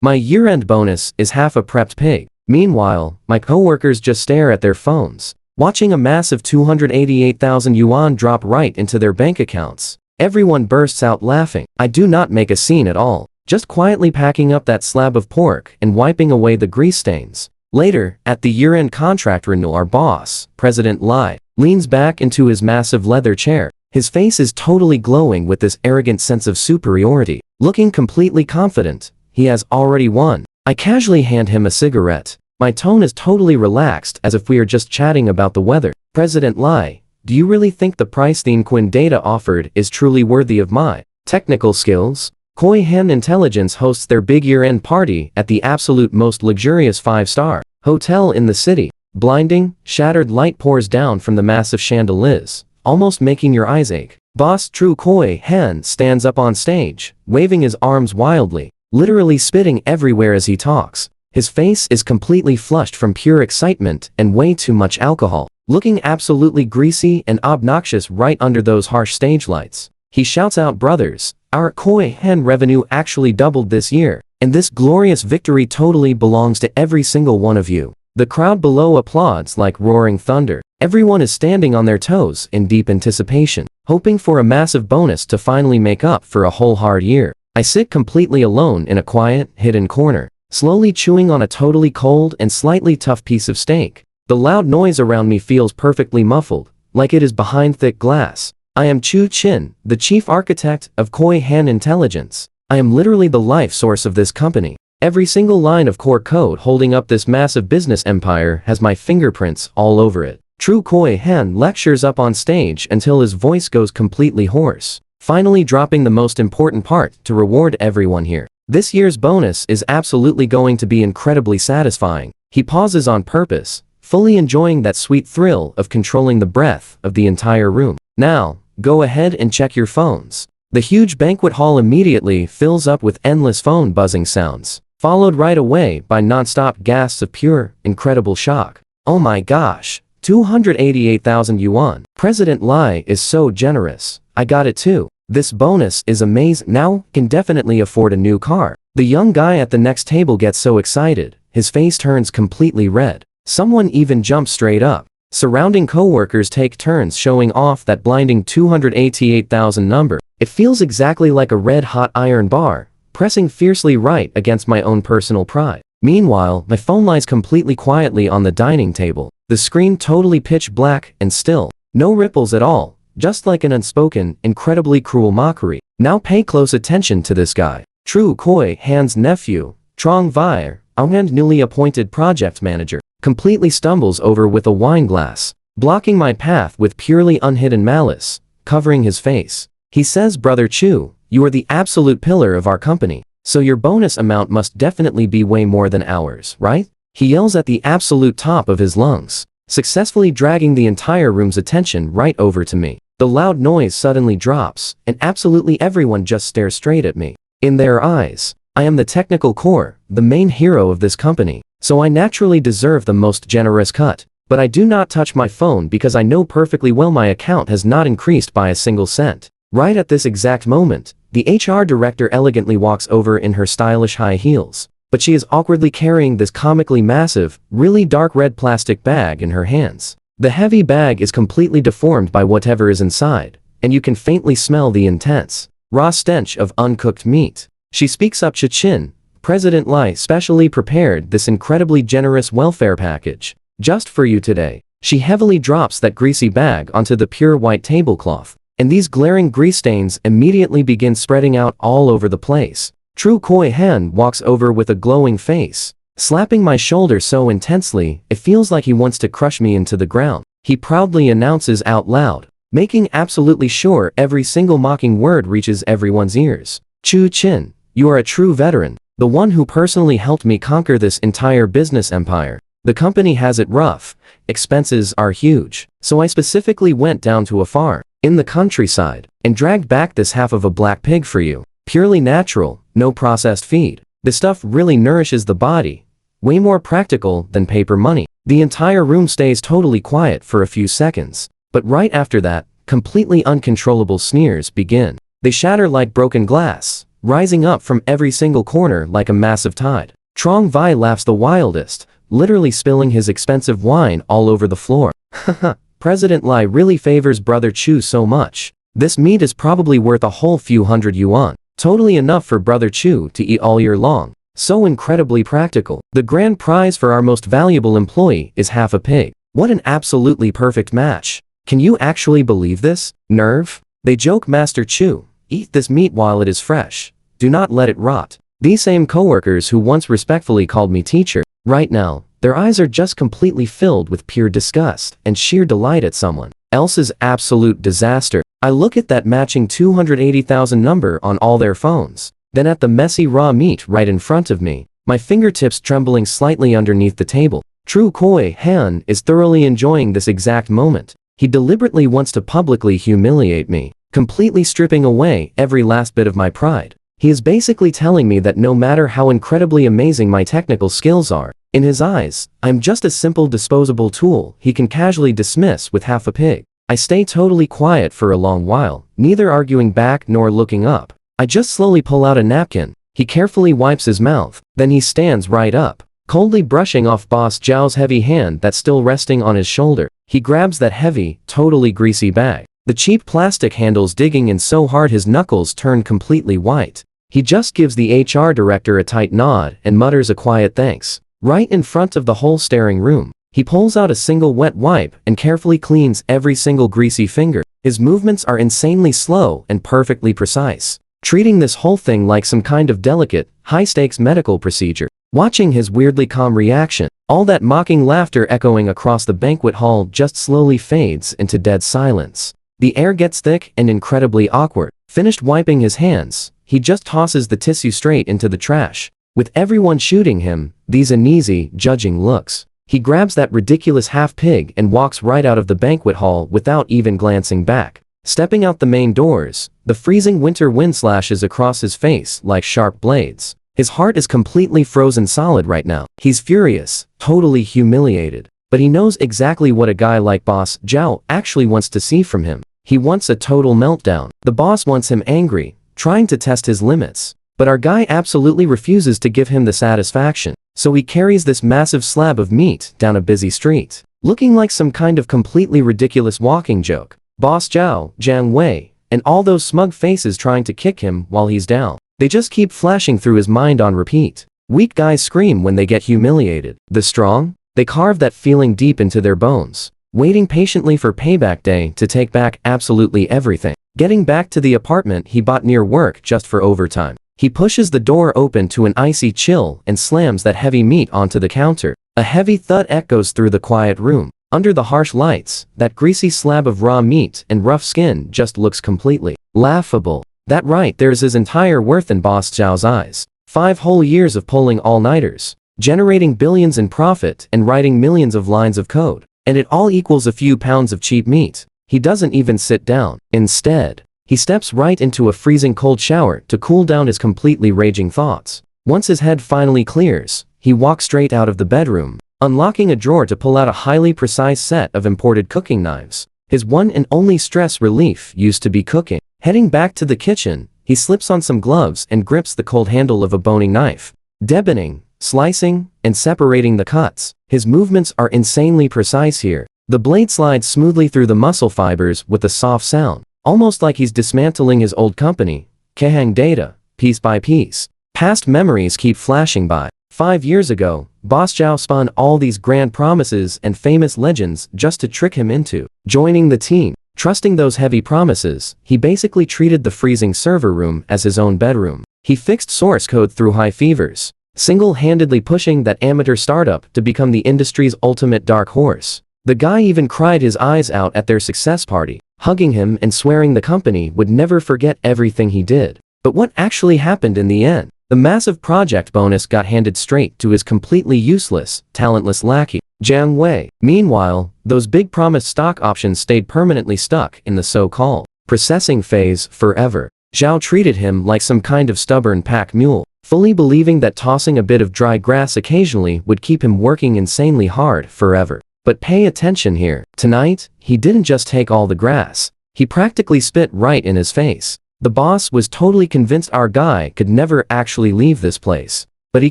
My year-end bonus is half a prepped pig. Meanwhile, my coworkers just stare at their phones, watching a massive 288,000 yuan drop right into their bank accounts. Everyone bursts out laughing. I do not make a scene at all, just quietly packing up that slab of pork and wiping away the grease stains. Later, at the year-end contract renewal, our boss, President Lai, leans back into his massive leather chair. His face is totally glowing with this arrogant sense of superiority. Looking completely confident, he has already won. I casually hand him a cigarette. My tone is totally relaxed, as if we are just chatting about the weather. President Lai, do you really think the price the Inquin data offered is truly worthy of my technical skills? Koi Han Intelligence hosts their big year-end party at the absolute most luxurious 5-star hotel in the city. Blinding, shattered light pours down from the massive chandeliers, almost making your eyes ache. Boss True Koi Han stands up on stage, waving his arms wildly, literally spitting everywhere as he talks. His face is completely flushed from pure excitement and way too much alcohol, looking absolutely greasy and obnoxious right under those harsh stage lights. He shouts out, "Brothers, our Koi Han revenue actually doubled this year, and this glorious victory totally belongs to every single one of you." The crowd below applauds like roaring thunder. Everyone is standing on their toes in deep anticipation, hoping for a massive bonus to finally make up for a whole hard year. I sit completely alone in a quiet, hidden corner, slowly chewing on a totally cold and slightly tough piece of steak. The loud noise around me feels perfectly muffled, like it is behind thick glass. I am Chu Chin, the chief architect of Koi Han Intelligence. I am literally the life source of this company. Every single line of core code holding up this massive business empire has my fingerprints all over it. True Koi Han lectures up on stage until his voice goes completely hoarse, finally dropping the most important part to reward everyone here. This year's bonus is absolutely going to be incredibly satisfying. He pauses on purpose, fully enjoying that sweet thrill of controlling the breath of the entire room. Now, go ahead and check your phones. The huge banquet hall immediately fills up with endless phone buzzing sounds, followed right away by non-stop gasps of pure, incredible shock. Oh my gosh, 288,000 yuan. President Lai is so generous. I got it too. This bonus is amazing. Now, can definitely afford a new car. The young guy at the next table gets so excited, his face turns completely red. Someone even jumps straight up. Surrounding coworkers take turns showing off that blinding 288,000 number. It feels exactly like a red-hot iron bar, pressing fiercely right against my own personal pride. Meanwhile, my phone lies completely quietly on the dining table, the screen totally pitch black and still. No ripples at all, just like an unspoken, incredibly cruel mockery. Now pay close attention to this guy. True Koi Han's nephew, Trong Vir, our newly appointed project manager, completely stumbles over with a wine glass, blocking my path with purely unhidden malice, covering his face. He says, "Brother Chu, you are the absolute pillar of our company, so your bonus amount must definitely be way more than ours, right?" He yells at the absolute top of his lungs, successfully dragging the entire room's attention right over to me. The loud noise suddenly drops, and absolutely everyone just stares straight at me. In their eyes, I am the technical core, the main hero of this company, so I naturally deserve the most generous cut. But I do not touch my phone because I know perfectly well my account has not increased by a single cent. Right at this exact moment, the HR director elegantly walks over in her stylish high heels, but she is awkwardly carrying this comically massive, really dark red plastic bag in her hands. The heavy bag is completely deformed by whatever is inside, and you can faintly smell the intense, raw stench of uncooked meat. She speaks up, "Chichin, President Lai specially prepared this incredibly generous welfare package, just for you today." She heavily drops that greasy bag onto the pure white tablecloth, and these glaring grease stains immediately begin spreading out all over the place. True Koi Han walks over with a glowing face, slapping my shoulder so intensely it feels like he wants to crush me into the ground. He proudly announces out loud, making absolutely sure every single mocking word reaches everyone's ears. "Chu Chin, you are a true veteran, the one who personally helped me conquer this entire business empire. The company has it rough, expenses are huge, so I specifically went down to a farm in the countryside and dragged back this half of a black pig for you. Purely natural, no processed feed. The stuff really nourishes the body, way more practical than paper money." The entire room stays totally quiet for a few seconds, but right after that, completely uncontrollable sneers begin. They shatter like broken glass, rising up from every single corner like a massive tide. Trong Vi laughs the wildest, literally spilling his expensive wine all over the floor. Haha, President Lai really favors Brother Chu so much. This meat is probably worth a whole few hundred yuan. Totally enough for Brother Chu to eat all year long. So incredibly practical. The grand prize for our most valuable employee is half a pig. What an absolutely perfect match. Can you actually believe this? Nerve? They joke, Master Chu, eat this meat while it is fresh. Do not let it rot. These same coworkers who once respectfully called me teacher, right now, their eyes are just completely filled with pure disgust and sheer delight at someone else's absolute disaster. I look at that matching 280,000 number on all their phones, then at the messy raw meat right in front of me, my fingertips trembling slightly underneath the table. True Koi Han is thoroughly enjoying this exact moment. He deliberately wants to publicly humiliate me, completely stripping away every last bit of my pride. He is basically telling me that no matter how incredibly amazing my technical skills are, in his eyes, I'm just a simple disposable tool he can casually dismiss with half a pig. I stay totally quiet for a long while, neither arguing back nor looking up. I just slowly pull out a napkin. He carefully wipes his mouth, then he stands right up, coldly brushing off Boss Zhao's heavy hand that's still resting on his shoulder. He grabs that heavy, totally greasy bag, the cheap plastic handles digging in so hard his knuckles turn completely white. He just gives the HR director a tight nod and mutters a quiet thanks. Right in front of the whole staring room, he pulls out a single wet wipe and carefully cleans every single greasy finger. His movements are insanely slow and perfectly precise, treating this whole thing like some kind of delicate, high-stakes medical procedure. Watching his weirdly calm reaction, all that mocking laughter echoing across the banquet hall just slowly fades into dead silence. The air gets thick and incredibly awkward. Finished wiping his hands, he just tosses the tissue straight into the trash. With everyone shooting him these uneasy, judging looks, he grabs that ridiculous half-pig and walks right out of the banquet hall without even glancing back. Stepping out the main doors, the freezing winter wind slashes across his face like sharp blades. His heart is completely frozen solid right now. He's furious, totally humiliated, but he knows exactly what a guy like Boss Zhao actually wants to see from him. He wants a total meltdown. The boss wants him angry, trying to test his limits. But our guy absolutely refuses to give him the satisfaction, so he carries this massive slab of meat down a busy street, looking like some kind of completely ridiculous walking joke. Boss Zhao, Jiang Wei, and all those smug faces trying to kick him while he's down. They just keep flashing through his mind on repeat. Weak guys scream when they get humiliated. The strong? They carve that feeling deep into their bones, waiting patiently for payback day to take back absolutely everything. Getting back to the apartment he bought near work just for overtime. He pushes the door open to an icy chill and slams that heavy meat onto the counter. A heavy thud echoes through the quiet room. Under the harsh lights, that greasy slab of raw meat and rough skin just looks completely laughable. That right there's his entire worth in Boss Zhao's eyes. 5 whole years of pulling all-nighters, generating billions in profit and writing millions of lines of code. And it all equals a few pounds of cheap meat. He doesn't even sit down. Instead, he steps right into a freezing cold shower to cool down his completely raging thoughts. Once his head finally clears, he walks straight out of the bedroom, unlocking a drawer to pull out a highly precise set of imported cooking knives. His one and only stress relief used to be cooking. Heading back to the kitchen, he slips on some gloves and grips the cold handle of a boning knife, deboning, slicing, and separating the cuts. His movements are insanely precise here. The blade slides smoothly through the muscle fibers with a soft sound, almost like he's dismantling his old company, Kahang Data, piece by piece. Past memories keep flashing by. 5 years ago, Boss Zhao spun all these grand promises and famous legends just to trick him into joining the team. Trusting those heavy promises, he basically treated the freezing server room as his own bedroom. He fixed source code through high fevers, single-handedly pushing that amateur startup to become the industry's ultimate dark horse. The guy even cried his eyes out at their success party, hugging him and swearing the company would never forget everything he did. But what actually happened in the end? The massive project bonus got handed straight to his completely useless, talentless lackey, Jiang Wei. Meanwhile, those big promised stock options stayed permanently stuck in the so-called processing phase forever. Zhao treated him like some kind of stubborn pack mule, fully believing that tossing a bit of dry grass occasionally would keep him working insanely hard forever. But pay attention here. Tonight, he didn't just take all the grass. He practically spit right in his face. The boss was totally convinced our guy could never actually leave this place. But he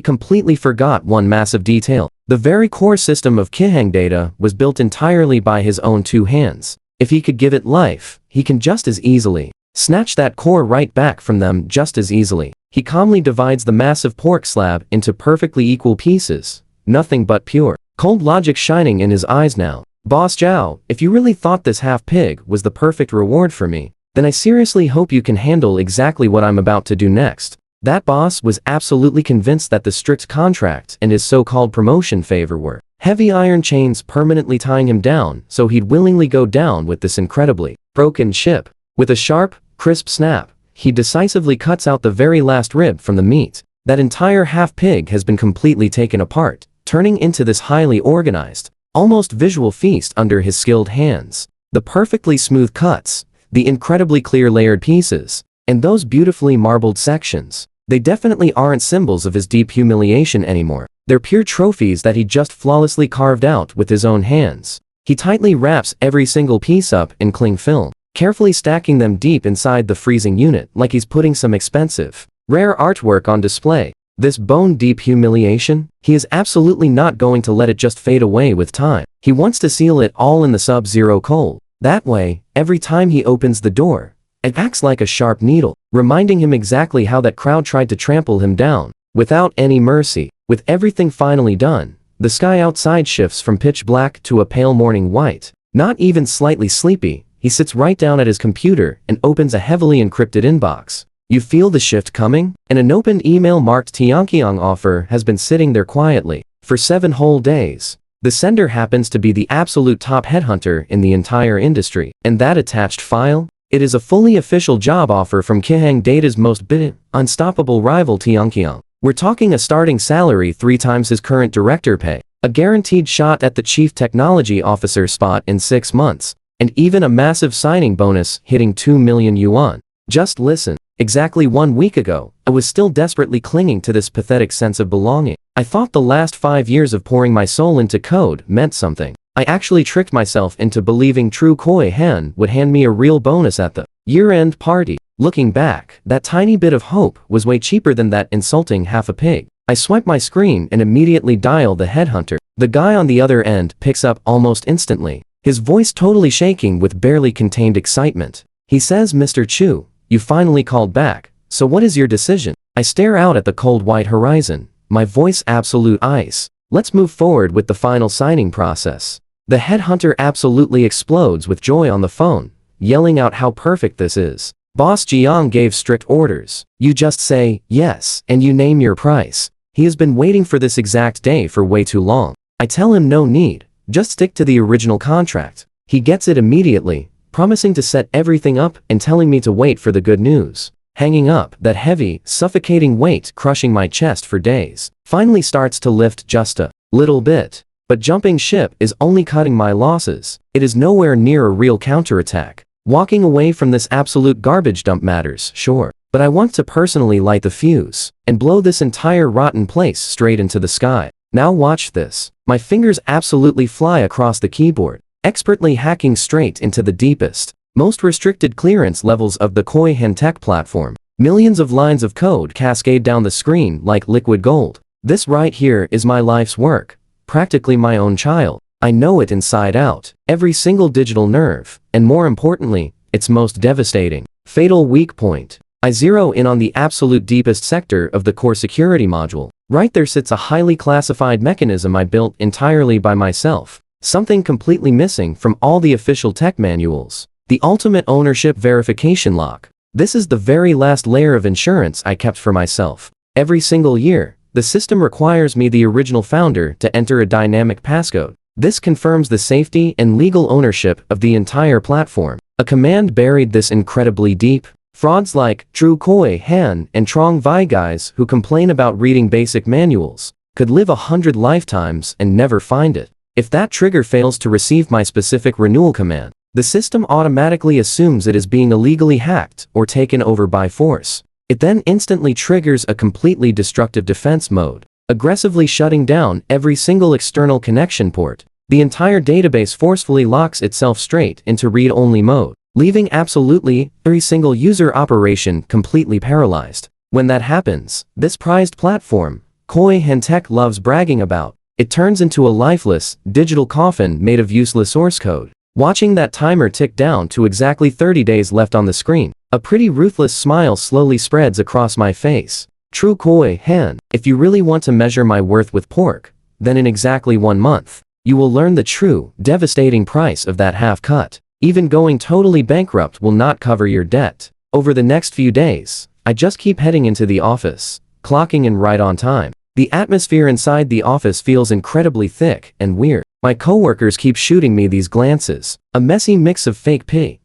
completely forgot one massive detail. The very core system of Kihang data was built entirely by his own two hands. If he could give it life, he can just as easily snatch that core right back from them just as easily. He calmly divides the massive pork slab into perfectly equal pieces. Nothing but pure, cold logic shining in his eyes now. Boss Zhao, if you really thought this half-pig was the perfect reward for me, then I seriously hope you can handle exactly what I'm about to do next. That boss was absolutely convinced that the strict contract and his so-called promotion favor were heavy iron chains permanently tying him down, so he'd willingly go down with this incredibly broken ship. With a sharp, crisp snap, he decisively cuts out the very last rib from the meat. That entire half-pig has been completely taken apart, turning into this highly organized, almost visual feast under his skilled hands. The perfectly smooth cuts, the incredibly clear layered pieces, and those beautifully marbled sections, they definitely aren't symbols of his deep humiliation anymore. They're pure trophies that he just flawlessly carved out with his own hands. He tightly wraps every single piece up in cling film, carefully stacking them deep inside the freezing unit like he's putting some expensive, rare artwork on display. This bone-deep humiliation, he is absolutely not going to let it just fade away with time. He wants to seal it all in the sub-zero cold. That way, every time he opens the door, it acts like a sharp needle, reminding him exactly how that crowd tried to trample him down, without any mercy. With everything finally done, the sky outside shifts from pitch black to a pale morning white. Not even slightly sleepy, he sits right down at his computer and opens a heavily encrypted inbox. You feel the shift coming? And an opened email marked Tianqiang offer has been sitting there quietly for 7 whole days. The sender happens to be the absolute top headhunter in the entire industry. And that attached file? It is a fully official job offer from Kihang Data's most unstoppable rival Tianqiang. We're talking a starting salary 3 times his current director pay, a guaranteed shot at the chief technology officer spot in 6 months, and even a massive signing bonus hitting 2 million yuan. Just listen. Exactly 1 week ago, I was still desperately clinging to this pathetic sense of belonging. I thought the last 5 years of pouring my soul into code meant something. I actually tricked myself into believing True Koi Han would hand me a real bonus at the year-end party. Looking back, that tiny bit of hope was way cheaper than that insulting half-a-pig. I swipe my screen and immediately dial the headhunter. The guy on the other end picks up almost instantly, his voice totally shaking with barely contained excitement. He says, "Mr. Chu, you finally called back, so what is your decision?" I stare out at the cold white horizon, my voice absolute ice. Let's move forward with the final signing process. The headhunter absolutely explodes with joy on the phone, yelling out how perfect this is. Boss Jiang gave strict orders. You just say, yes, and you name your price. He has been waiting for this exact day for way too long. I tell him no need, just stick to the original contract. He gets it immediately, promising to set everything up and telling me to wait for the good news. Hanging up, that heavy, suffocating weight crushing my chest for days, finally starts to lift just a little bit. But jumping ship is only cutting my losses. It is nowhere near a real counterattack. Walking away from this absolute garbage dump matters, sure, but I want to personally light the fuse and blow this entire rotten place straight into the sky. Now watch this. My fingers absolutely fly across the keyboard, expertly hacking straight into the deepest, most restricted clearance levels of the Koi Han tech platform. Millions of lines of code cascade down the screen like liquid gold. This right here is my life's work, practically my own child. I know it inside out, every single digital nerve, and more importantly, its most devastating, fatal weak point. I zero in on the absolute deepest sector of the core security module. Right there sits a highly classified mechanism I built entirely by myself. Something completely missing from all the official tech manuals. The ultimate ownership verification lock. This is the very last layer of insurance I kept for myself. Every single year, the system requires me, the original founder, to enter a dynamic passcode. This confirms the safety and legal ownership of the entire platform. A command buried this incredibly deep. Frauds like True Koi Han and Trong Vi guys who complain about reading basic manuals could live 100 lifetimes and never find it. If that trigger fails to receive my specific renewal command, the system automatically assumes it is being illegally hacked or taken over by force. It then instantly triggers a completely destructive defense mode, aggressively shutting down every single external connection port. The entire database forcefully locks itself straight into read-only mode. leaving absolutely every single user operation completely paralyzed. When that happens, this prized platform, Koi Hentech loves bragging about, it turns into a lifeless, digital coffin made of useless source code. Watching that timer tick down to exactly 30 days left on the screen, a pretty ruthless smile slowly spreads across my face. True Koi Han, if you really want to measure my worth with pork, then in exactly 1 month, you will learn the true, devastating price of that half cut. Even going totally bankrupt will not cover your debt. Over the next few days, I just keep heading into the office, clocking in right on time. The atmosphere inside the office feels incredibly thick and weird. My coworkers keep shooting me these glances, a messy mix of fake pity,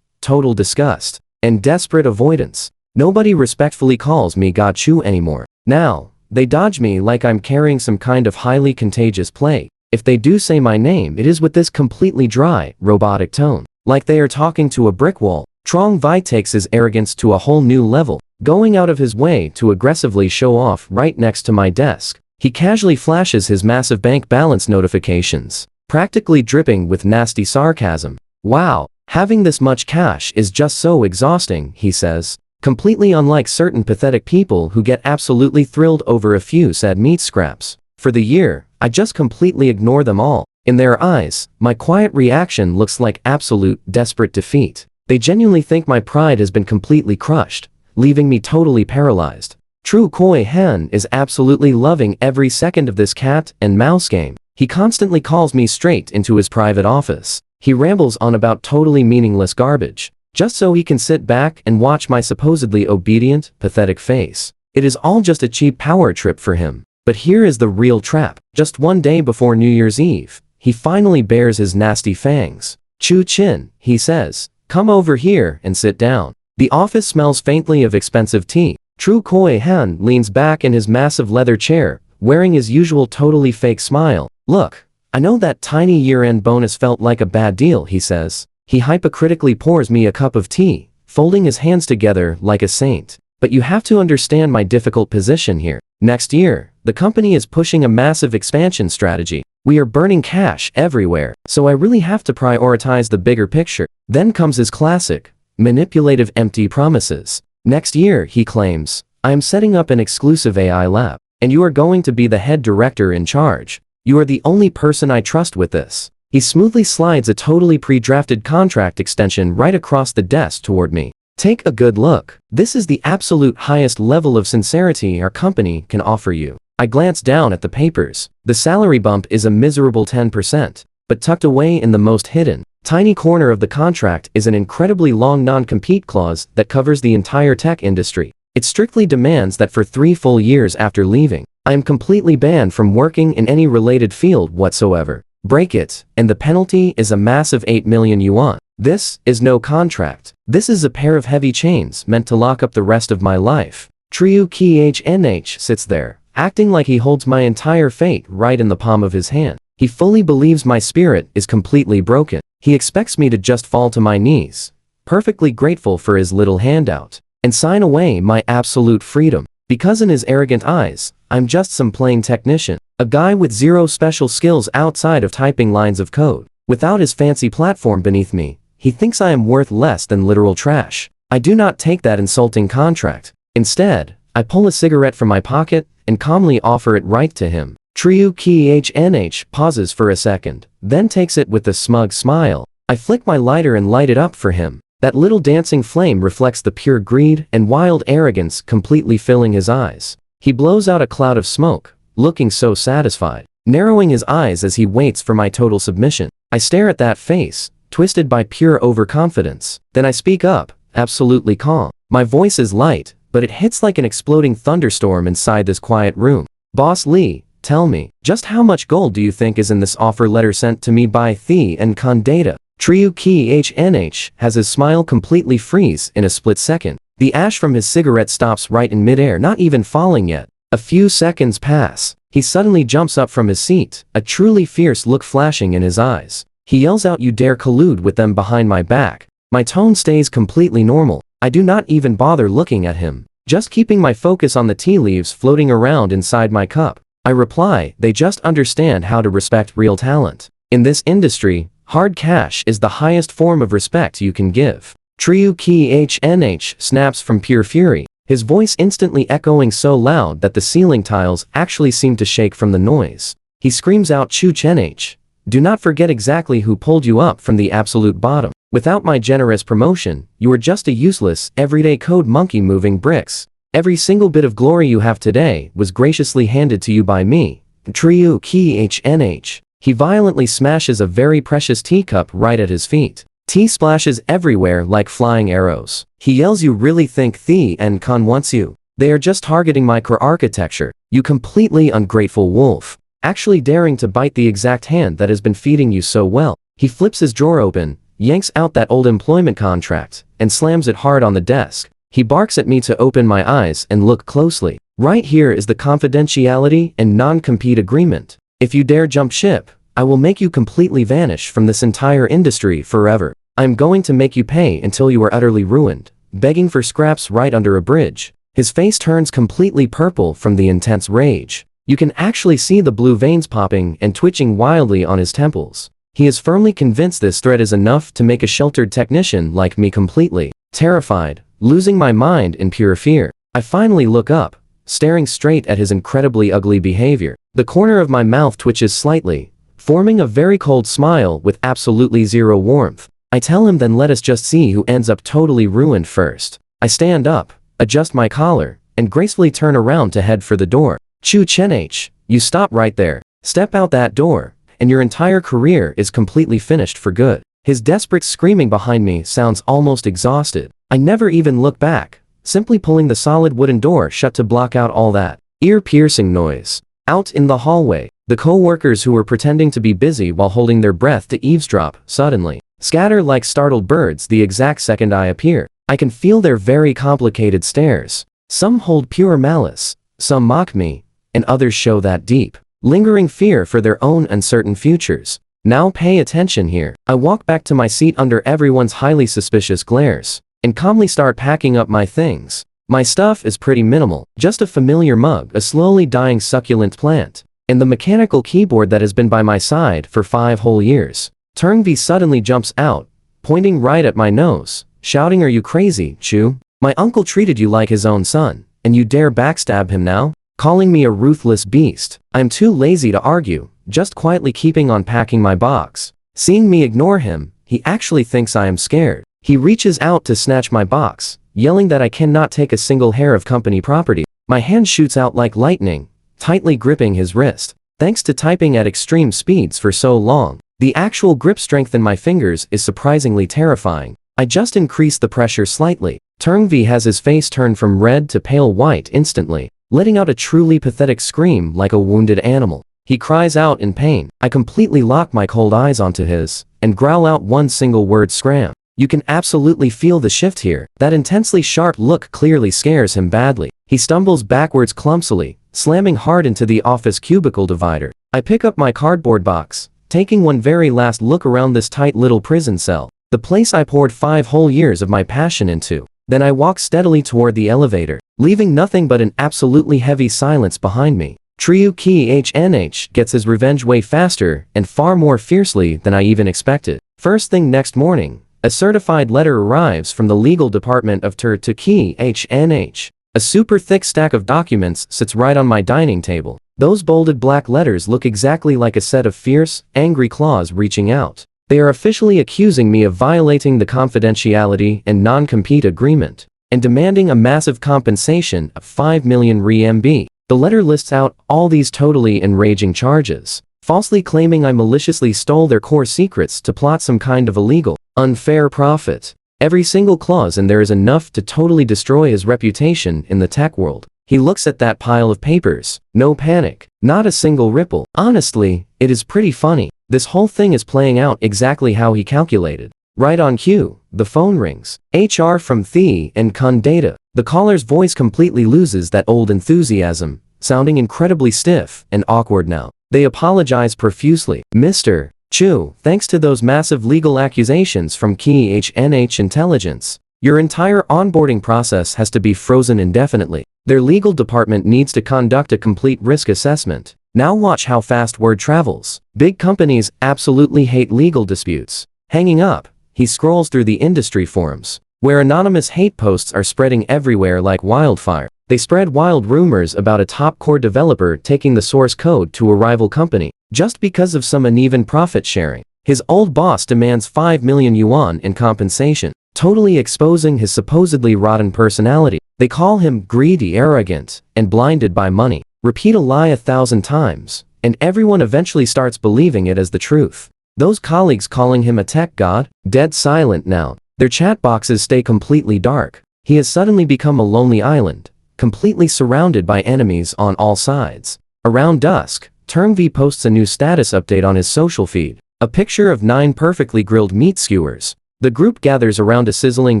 total disgust, and desperate avoidance. Nobody respectfully calls me God Chu anymore. Now, they dodge me like I'm carrying some kind of highly contagious plague. If they do say my name, it is with this completely dry, robotic tone, like they are talking to a brick wall. Trong Vi takes his arrogance to a whole new level, going out of his way to aggressively show off right next to my desk. He casually flashes his massive bank balance notifications, practically dripping with nasty sarcasm. Wow, having this much cash is just so exhausting, he says, completely unlike certain pathetic people who get absolutely thrilled over a few sad meat scraps. For the year, I just completely ignore them all. In their eyes, my quiet reaction looks like absolute, desperate defeat. They genuinely think my pride has been completely crushed, leaving me totally paralyzed. True Koi Han is absolutely loving every second of this cat and mouse game. He constantly calls me straight into his private office. He rambles on about totally meaningless garbage, just so he can sit back and watch my supposedly obedient, pathetic face. It is all just a cheap power trip for him. But here is the real trap. Just 1 day before New Year's Eve, he finally bares his nasty fangs. Chu Chin, he says, come over here and sit down. The office smells faintly of expensive tea. True Koi Han leans back in his massive leather chair, wearing his usual totally fake smile. Look, I know that tiny year-end bonus felt like a bad deal, he says. He hypocritically pours me a cup of tea, folding his hands together like a saint. But you have to understand my difficult position here. Next year, the company is pushing a massive expansion strategy. We are burning cash everywhere, so I really have to prioritize the bigger picture. Then comes his classic, manipulative empty promises. Next year, he claims, I am setting up an exclusive AI lab, and you are going to be the head director in charge. You are the only person I trust with this. He smoothly slides a totally pre-drafted contract extension right across the desk toward me. Take a good look. This is the absolute highest level of sincerity our company can offer you. I glance down at the papers. The salary bump is a miserable 10%, but tucked away in the most hidden, tiny corner of the contract is an incredibly long non-compete clause that covers the entire tech industry. It strictly demands that for 3 full years after leaving, I am completely banned from working in any related field whatsoever. Break it, and the penalty is a massive 8 million yuan. This is no contract. This is a pair of heavy chains meant to lock up the rest of my life. Triu Khnh sits there, acting like he holds my entire fate right in the palm of his hand. He fully believes my spirit is completely broken. He expects me to just fall to my knees, perfectly grateful for his little handout, and sign away my absolute freedom. Because in his arrogant eyes, I'm just some plain technician, a guy with zero special skills outside of typing lines of code. Without his fancy platform beneath me, he thinks I am worth less than literal trash. I do not take that insulting contract. Instead, I pull a cigarette from my pocket and calmly offer it right to him. Triu Khnh pauses for a second, then takes it with a smug smile. I flick my lighter and light it up for him. That little dancing flame reflects the pure greed and wild arrogance completely filling his eyes. He blows out a cloud of smoke, looking so satisfied, narrowing his eyes as he waits for my total submission. I stare at that face, twisted by pure overconfidence. Then I speak up, absolutely calm. My voice is light, but it hits like an exploding thunderstorm inside this quiet room. Boss Lee, tell me, just how much gold do you think is in this offer letter sent to me by The and Con Data? Triu Khnh has his smile completely freeze in a split second. The ash from his cigarette stops right in midair, not even falling yet. A few seconds pass. He suddenly jumps up from his seat, a truly fierce look flashing in his eyes. He yells out, "You dare collude with them behind my back." My tone stays completely normal. I do not even bother looking at him, just keeping my focus on the tea leaves floating around inside my cup. I reply, "They just understand how to respect real talent. In this industry, Hard cash is the highest form of respect you can give. Triu Ki HNH snaps from pure fury, his voice instantly echoing so loud that the ceiling tiles actually seem to shake from the noise. He screams out Chu Chen-H. Do not forget exactly who pulled you up from the absolute bottom. Without my generous promotion, you are just a useless, everyday code monkey moving bricks. Every single bit of glory you have today was graciously handed to you by me. Triu Ki HNH. He violently smashes a very precious teacup right at his feet. Tea splashes everywhere like flying arrows. He yells, you really think The and Con wants you? They are just targeting my core architecture, you completely ungrateful wolf. Actually daring to bite the exact hand that has been feeding you so well. He flips his drawer open, yanks out that old employment contract, and slams it hard on the desk. He barks at me to open my eyes and look closely. Right here is the confidentiality and non-compete agreement. If you dare jump ship, I will make you completely vanish from this entire industry forever. I'm going to make you pay until you are utterly ruined, begging for scraps right under a bridge. His face turns completely purple from the intense rage. You can actually see the blue veins popping and twitching wildly on his temples. He is firmly convinced this threat is enough to make a sheltered technician like me completely terrified, losing my mind in pure fear. I finally look up, staring straight at his incredibly ugly behavior. The corner of my mouth twitches slightly, forming a very cold smile with absolutely zero warmth. I tell him, then let us just see who ends up totally ruined first. I stand up, adjust my collar, and gracefully turn around to head for the door. Chu Chen-H, you stop right there. Step out that door, and your entire career is completely finished for good. His desperate screaming behind me sounds almost exhausted. I never even look back, simply pulling the solid wooden door shut to block out all that ear-piercing noise. Out in the hallway, the co-workers who were pretending to be busy while holding their breath to eavesdrop suddenly scatter like startled birds the exact second I appear. I can feel their very complicated stares. Some hold pure malice, some mock me, and others show that deep, lingering fear for their own uncertain futures. Now pay attention here. I walk back to my seat under everyone's highly suspicious glares, and calmly start packing up my things. My stuff is pretty minimal, just a familiar mug, a slowly dying succulent plant, and the mechanical keyboard that has been by my side for 5 whole years. Turn V suddenly jumps out, pointing right at my nose, shouting, are you crazy, Chu? My uncle treated you like his own son, and you dare backstab him now? Calling me a ruthless beast. I'm too lazy to argue, just quietly keeping on packing my box. Seeing me ignore him, he actually thinks I am scared. He reaches out to snatch my box, yelling that I cannot take a single hair of company property. My hand shoots out like lightning, tightly gripping his wrist. Thanks to typing at extreme speeds for so long, the actual grip strength in my fingers is surprisingly terrifying. I just increased the pressure slightly. Turngvi has his face turned from red to pale white instantly, letting out a truly pathetic scream like a wounded animal. He cries out in pain. I completely lock my cold eyes onto his, and growl out one single word, scram. You can absolutely feel the shift here. That intensely sharp look clearly scares him badly. He stumbles backwards clumsily, slamming hard into the office cubicle divider. I pick up my cardboard box, taking one very last look around this tight little prison cell, the place I poured 5 whole years of my passion into. Then I walk steadily toward the elevator, leaving nothing but an absolutely heavy silence behind me. Triu Ki HNH gets his revenge way faster and far more fiercely than I even expected. First thing next morning, a certified letter arrives from the legal department of Tur to Ki HNH. A super thick stack of documents sits right on my dining table. Those bolded black letters look exactly like a set of fierce, angry claws reaching out. They are officially accusing me of violating the confidentiality and non-compete agreement, and demanding a massive compensation of 5 million RMB. The letter lists out all these totally enraging charges, falsely claiming I maliciously stole their core secrets to plot some kind of illegal, unfair profit. Every single clause in there is enough to totally destroy his reputation in the tech world. He looks at that pile of papers. No panic, not a single ripple. Honestly, it is pretty funny. This whole thing is playing out exactly how he calculated. Right on cue, the phone rings. HR from The and Kun Data. The caller's voice completely loses that old enthusiasm, sounding incredibly stiff and awkward now. They apologize profusely. Mr. Chu, thanks to those massive legal accusations from Ki HNH Intelligence, your entire onboarding process has to be frozen indefinitely. Their legal department needs to conduct a complete risk assessment, Now watch how fast word travels. Big companies absolutely hate legal disputes. Hanging up, he scrolls through the industry forums, where anonymous hate posts are spreading everywhere like wildfire. They spread wild rumors about a top core developer taking the source code to a rival company, just because of some uneven profit sharing. His old boss demands 5 million yuan in compensation, totally exposing his supposedly rotten personality. They call him greedy, arrogant, and blinded by money. Repeat a lie 1,000 times, and everyone eventually starts believing it as the truth. Those colleagues calling him a tech god, dead silent now. Their chat boxes stay completely dark. He has suddenly become a lonely island, completely surrounded by enemies on all sides. Around dusk, Termv posts a new status update on his social feed, a picture of 9 perfectly grilled meat skewers. The group gathers around a sizzling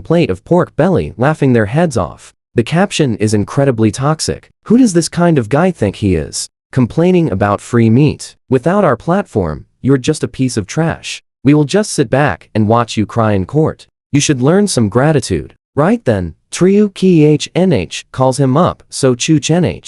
plate of pork belly, laughing their heads off. The caption is incredibly toxic. Who does this kind of guy think he is? Complaining about free meat. Without our platform, you're just a piece of trash. We will just sit back and watch you cry in court. You should learn some gratitude. Right then, Triu Kh calls him up. So Chu Chen.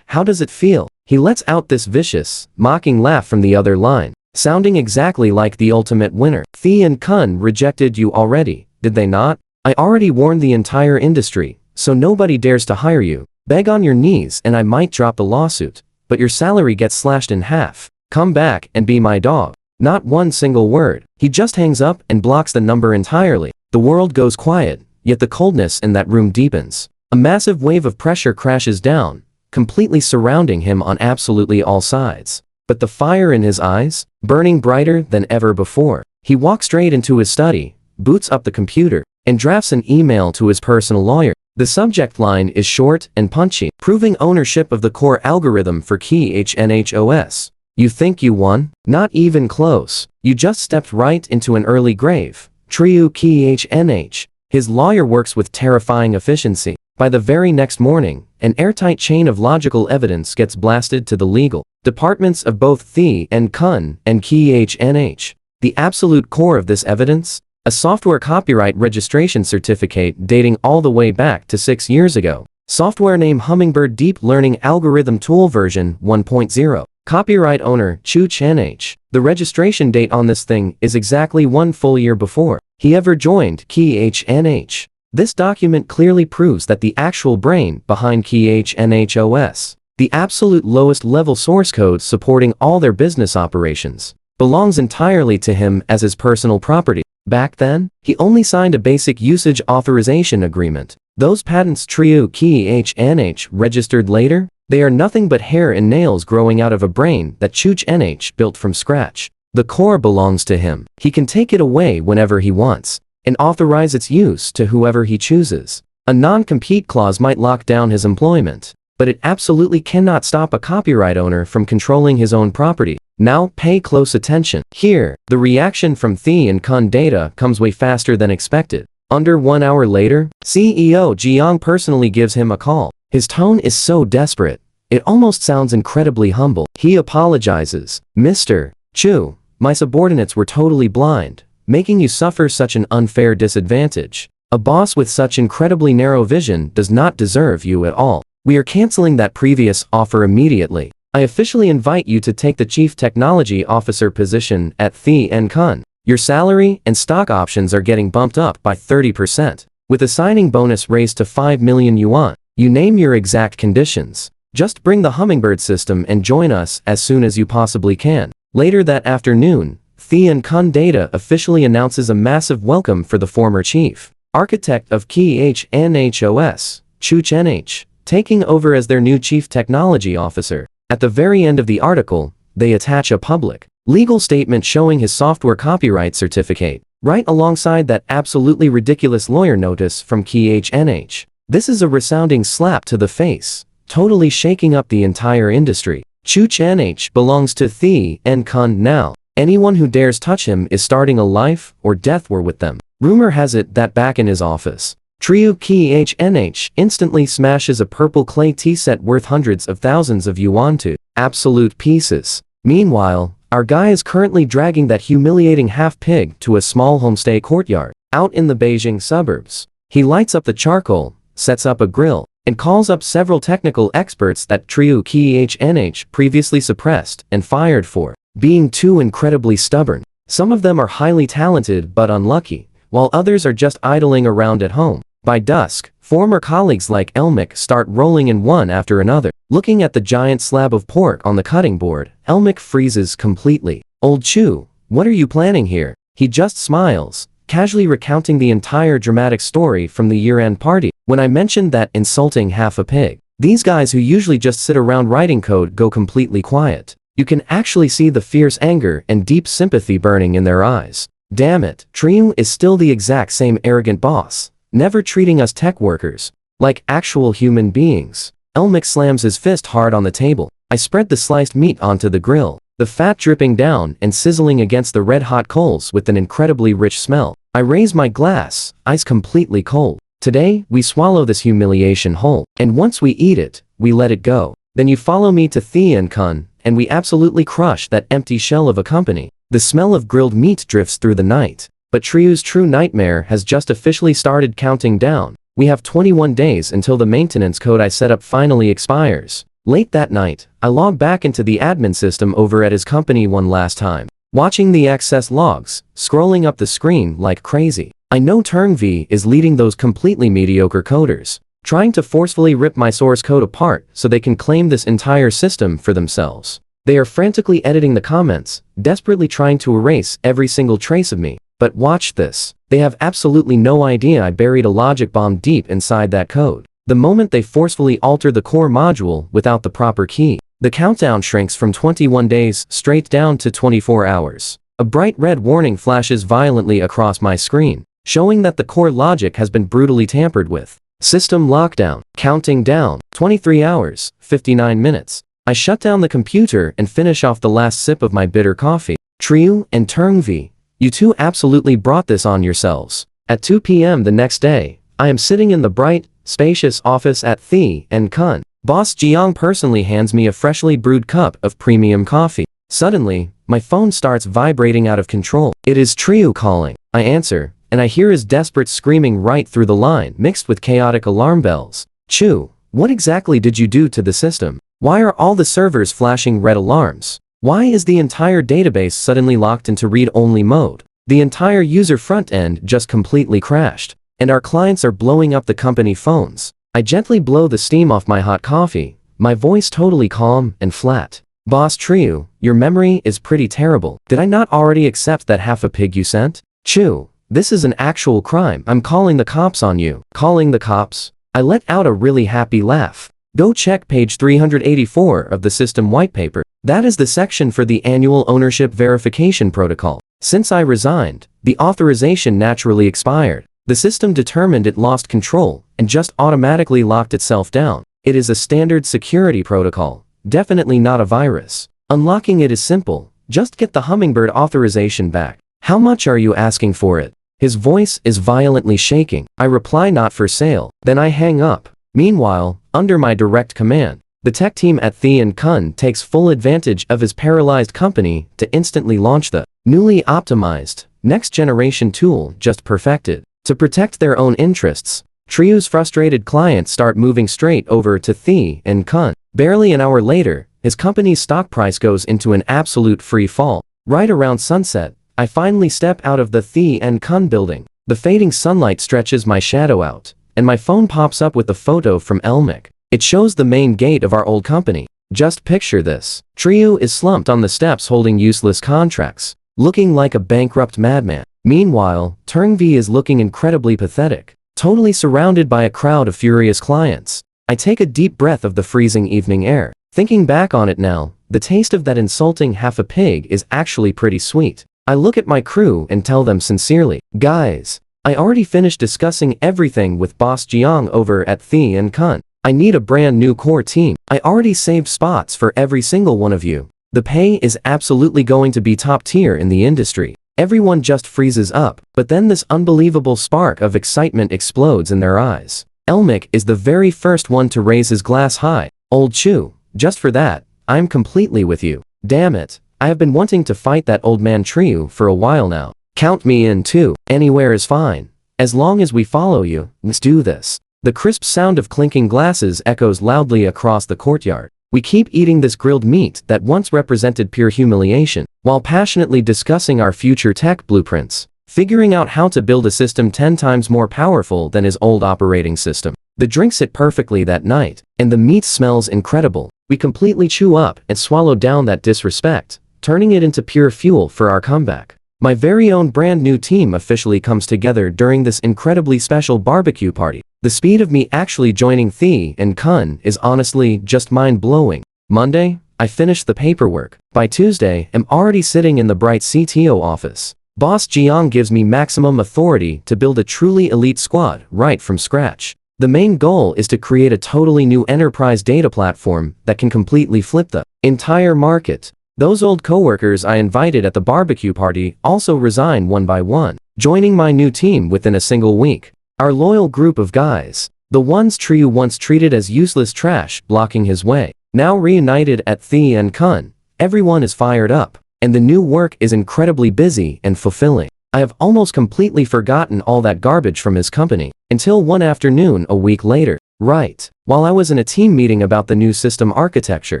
How does it feel? He lets out this vicious, mocking laugh from the other line, sounding exactly like the ultimate winner. Thi and Kun rejected you already, did they not? I already warned the entire industry, so nobody dares to hire you. Beg on your knees and I might drop the lawsuit, but your salary gets slashed in half. Come back and be my dog. Not one single word. He just hangs up and blocks the number entirely. The world goes quiet, yet the coldness in that room deepens. A massive wave of pressure crashes down, completely surrounding him on absolutely all sides. But the fire in his eyes, burning brighter than ever before. He walks straight into his study, boots up the computer, and drafts an email to his personal lawyer. The subject line is short and punchy, proving ownership of the core algorithm for KHNHOS. You think you won? Not even close. You just stepped right into an early grave. Triu KHNH. His lawyer works with terrifying efficiency. By the very next morning, an airtight chain of logical evidence gets blasted to the legal departments of both Thi and Kun and KHNH. The absolute core of this evidence? A software copyright registration certificate dating all the way back to 6 years ago. Software name Hummingbird Deep Learning Algorithm Tool version 1.0. Copyright owner Chu Chen. The registration date on this thing is exactly 1 full year before he ever joined KHNH. This document clearly proves that the actual brain behind KHNHOS, the absolute lowest level source code supporting all their business operations, belongs entirely to him as his personal property. Back then, he only signed a basic usage authorization agreement. Those patents Triu KHNH registered later, they are nothing but hair and nails growing out of a brain that Chu Chen built from scratch. The core belongs to him. He can take it away whenever he wants, and authorize its use to whoever he chooses. A non-compete clause might lock down his employment, but it absolutely cannot stop a copyright owner from controlling his own property. Now pay close attention. Here, the reaction from Thi and Kun data comes way faster than expected. Under 1 hour later, CEO Jiang personally gives him a call. His tone is so desperate, it almost sounds incredibly humble. He apologizes. Mr. Chu, my subordinates were totally blind, making you suffer such an unfair disadvantage. A boss with such incredibly narrow vision does not deserve you at all. We are canceling that previous offer immediately. I officially invite you to take the Chief Technology Officer position at Thi and Kun. Your salary and stock options are getting bumped up by 30%, with a signing bonus raised to 5 million yuan. You name your exact conditions. Just bring the Hummingbird system and join us as soon as you possibly can. Later that afternoon, Thi and Kun Data officially announces a massive welcome for the former chief architect of KHNHOS, Chu Chen, taking over as their new chief technology officer. At the very end of the article, they attach a public legal statement showing his software copyright certificate, right alongside that absolutely ridiculous lawyer notice from KHNH. This is a resounding slap to the face, totally shaking up the entire industry. Chu Chen belongs to Thi and Kun now. Anyone who dares touch him is starting a life or death war with them. Rumor has it that back in his office, Triu KHNH instantly smashes a purple clay tea set worth hundreds of thousands of yuan to absolute pieces. Meanwhile, our guy is currently dragging that humiliating half-pig to a small homestay courtyard, out in the Beijing suburbs. He lights up the charcoal, sets up a grill, and calls up several technical experts that Trio KHNH previously suppressed and fired for being too incredibly stubborn. Some of them are highly talented but unlucky, while others are just idling around at home. By dusk, former colleagues like Elmick start rolling in one after another. Looking at the giant slab of pork on the cutting board, Elmick freezes completely. "Old Chu, what are you planning here?" He just smiles, casually recounting the entire dramatic story from the year-end party. When I mentioned that insulting half a pig, these guys who usually just sit around writing code go completely quiet. You can actually see the fierce anger and deep sympathy burning in their eyes. Damn it, Trio is still the exact same arrogant boss, never treating us tech workers like actual human beings. Elmick slams his fist hard on the table. I spread the sliced meat onto the grill, the fat dripping down and sizzling against the red-hot coals with an incredibly rich smell. I raise my glass, ice completely cold. Today, we swallow this humiliation whole, and once we eat it, we let it go. Then you follow me to Thea and Kun, and we absolutely crush that empty shell of a company. The smell of grilled meat drifts through the night. But Trio's true nightmare has just officially started counting down. We have 21 days until the maintenance code I set up finally expires. Late that night, I log back into the admin system over at his company one last time, watching the access logs, scrolling up the screen like crazy. I know Turnv is leading those completely mediocre coders, trying to forcefully rip my source code apart so they can claim this entire system for themselves. They are frantically editing the comments, desperately trying to erase every single trace of me. But watch this. They have absolutely no idea I buried a logic bomb deep inside that code. The moment they forcefully alter the core module without the proper key, the countdown shrinks from 21 days straight down to 24 hours. A bright red warning flashes violently across my screen, showing that the core logic has been brutally tampered with. System lockdown. Counting down. 23 hours, 59 minutes. I shut down the computer and finish off the last sip of my bitter coffee. Trio and Turnv, you two absolutely brought this on yourselves. At 2 p.m. the next day, I am sitting in the bright, spacious office at Thea and Kun. Boss Jiang personally hands me a freshly brewed cup of premium coffee. Suddenly, my phone starts vibrating out of control. It is Trio calling. I answer, and I hear his desperate screaming right through the line mixed with chaotic alarm bells. "Chu, what exactly did you do to the system? Why are all the servers flashing red alarms? Why is the entire database suddenly locked into read-only mode? The entire user front end just completely crashed, and our clients are blowing up the company phones." I gently blow the steam off my hot coffee, my voice totally calm and flat. "Boss Trio, your memory is pretty terrible. Did I not already accept that half a pig you sent? Chu, this is an actual crime. I'm calling the cops on you." Calling the cops? I let out a really happy laugh. Go check page 384 of the system white paper. That is the section for the annual ownership verification protocol. Since I resigned, the authorization naturally expired. The system determined it lost control and just automatically locked itself down. It is a standard security protocol, definitely not a virus. Unlocking it is simple. Just get the Hummingbird authorization back. How much are you asking for it? His voice is violently shaking. I reply, "Not for sale." Then I hang up. Meanwhile, under my direct command, the tech team at Thea and Kun takes full advantage of his paralyzed company to instantly launch the newly optimized, next-generation tool just perfected. To protect their own interests, Trio's frustrated clients start moving straight over to Thea and Kun. Barely an hour later, his company's stock price goes into an absolute free fall. Right around sunset, I finally step out of the Thea and Kun building. The fading sunlight stretches my shadow out, and my phone pops up with a photo from Elmick. It shows the main gate of our old company. Just picture this. Trio is slumped on the steps holding useless contracts, looking like a bankrupt madman. Meanwhile, Turnv is looking incredibly pathetic, totally surrounded by a crowd of furious clients. I take a deep breath of the freezing evening air. Thinking back on it now, the taste of that insulting half a pig is actually pretty sweet. I look at my crew and tell them sincerely, "Guys, I already finished discussing everything with Boss Jiang over at Thea and Kun. I need a brand new core team. I already saved spots for every single one of you. The pay is absolutely going to be top tier in the industry." Everyone just freezes up, but then this unbelievable spark of excitement explodes in their eyes. Elmick is the very first one to raise his glass high. "Old Chu, just for that, I'm completely with you. Damn it, I have been wanting to fight that old man Trio for a while now. Count me in too. Anywhere is fine. As long as we follow you, let's do this." The crisp sound of clinking glasses echoes loudly across the courtyard. We keep eating this grilled meat that once represented pure humiliation, while passionately discussing our future tech blueprints, figuring out how to build a system 10 times more powerful than his old operating system. The drinks hit perfectly that night, and the meat smells incredible. We completely chew up and swallow down that disrespect, turning it into pure fuel for our comeback. My very own brand new team officially comes together during this incredibly special barbecue party. The speed of me actually joining Thi and Kun is honestly just mind-blowing. Monday, I finished the paperwork. By Tuesday, I'm already sitting in the bright CTO office. Boss Jiang gives me maximum authority to build a truly elite squad right from scratch. The main goal is to create a totally new enterprise data platform that can completely flip the entire market. Those old coworkers I invited at the barbecue party also resign one by one, joining my new team within a single week. Our loyal group of guys, the ones Triu once treated as useless trash blocking his way, now reunited at Thi and Kun. Everyone is fired up, and the new work is incredibly busy and fulfilling. I have almost completely forgotten all that garbage from his company, until one afternoon a week later. Right, while I was in a team meeting about the new system architecture,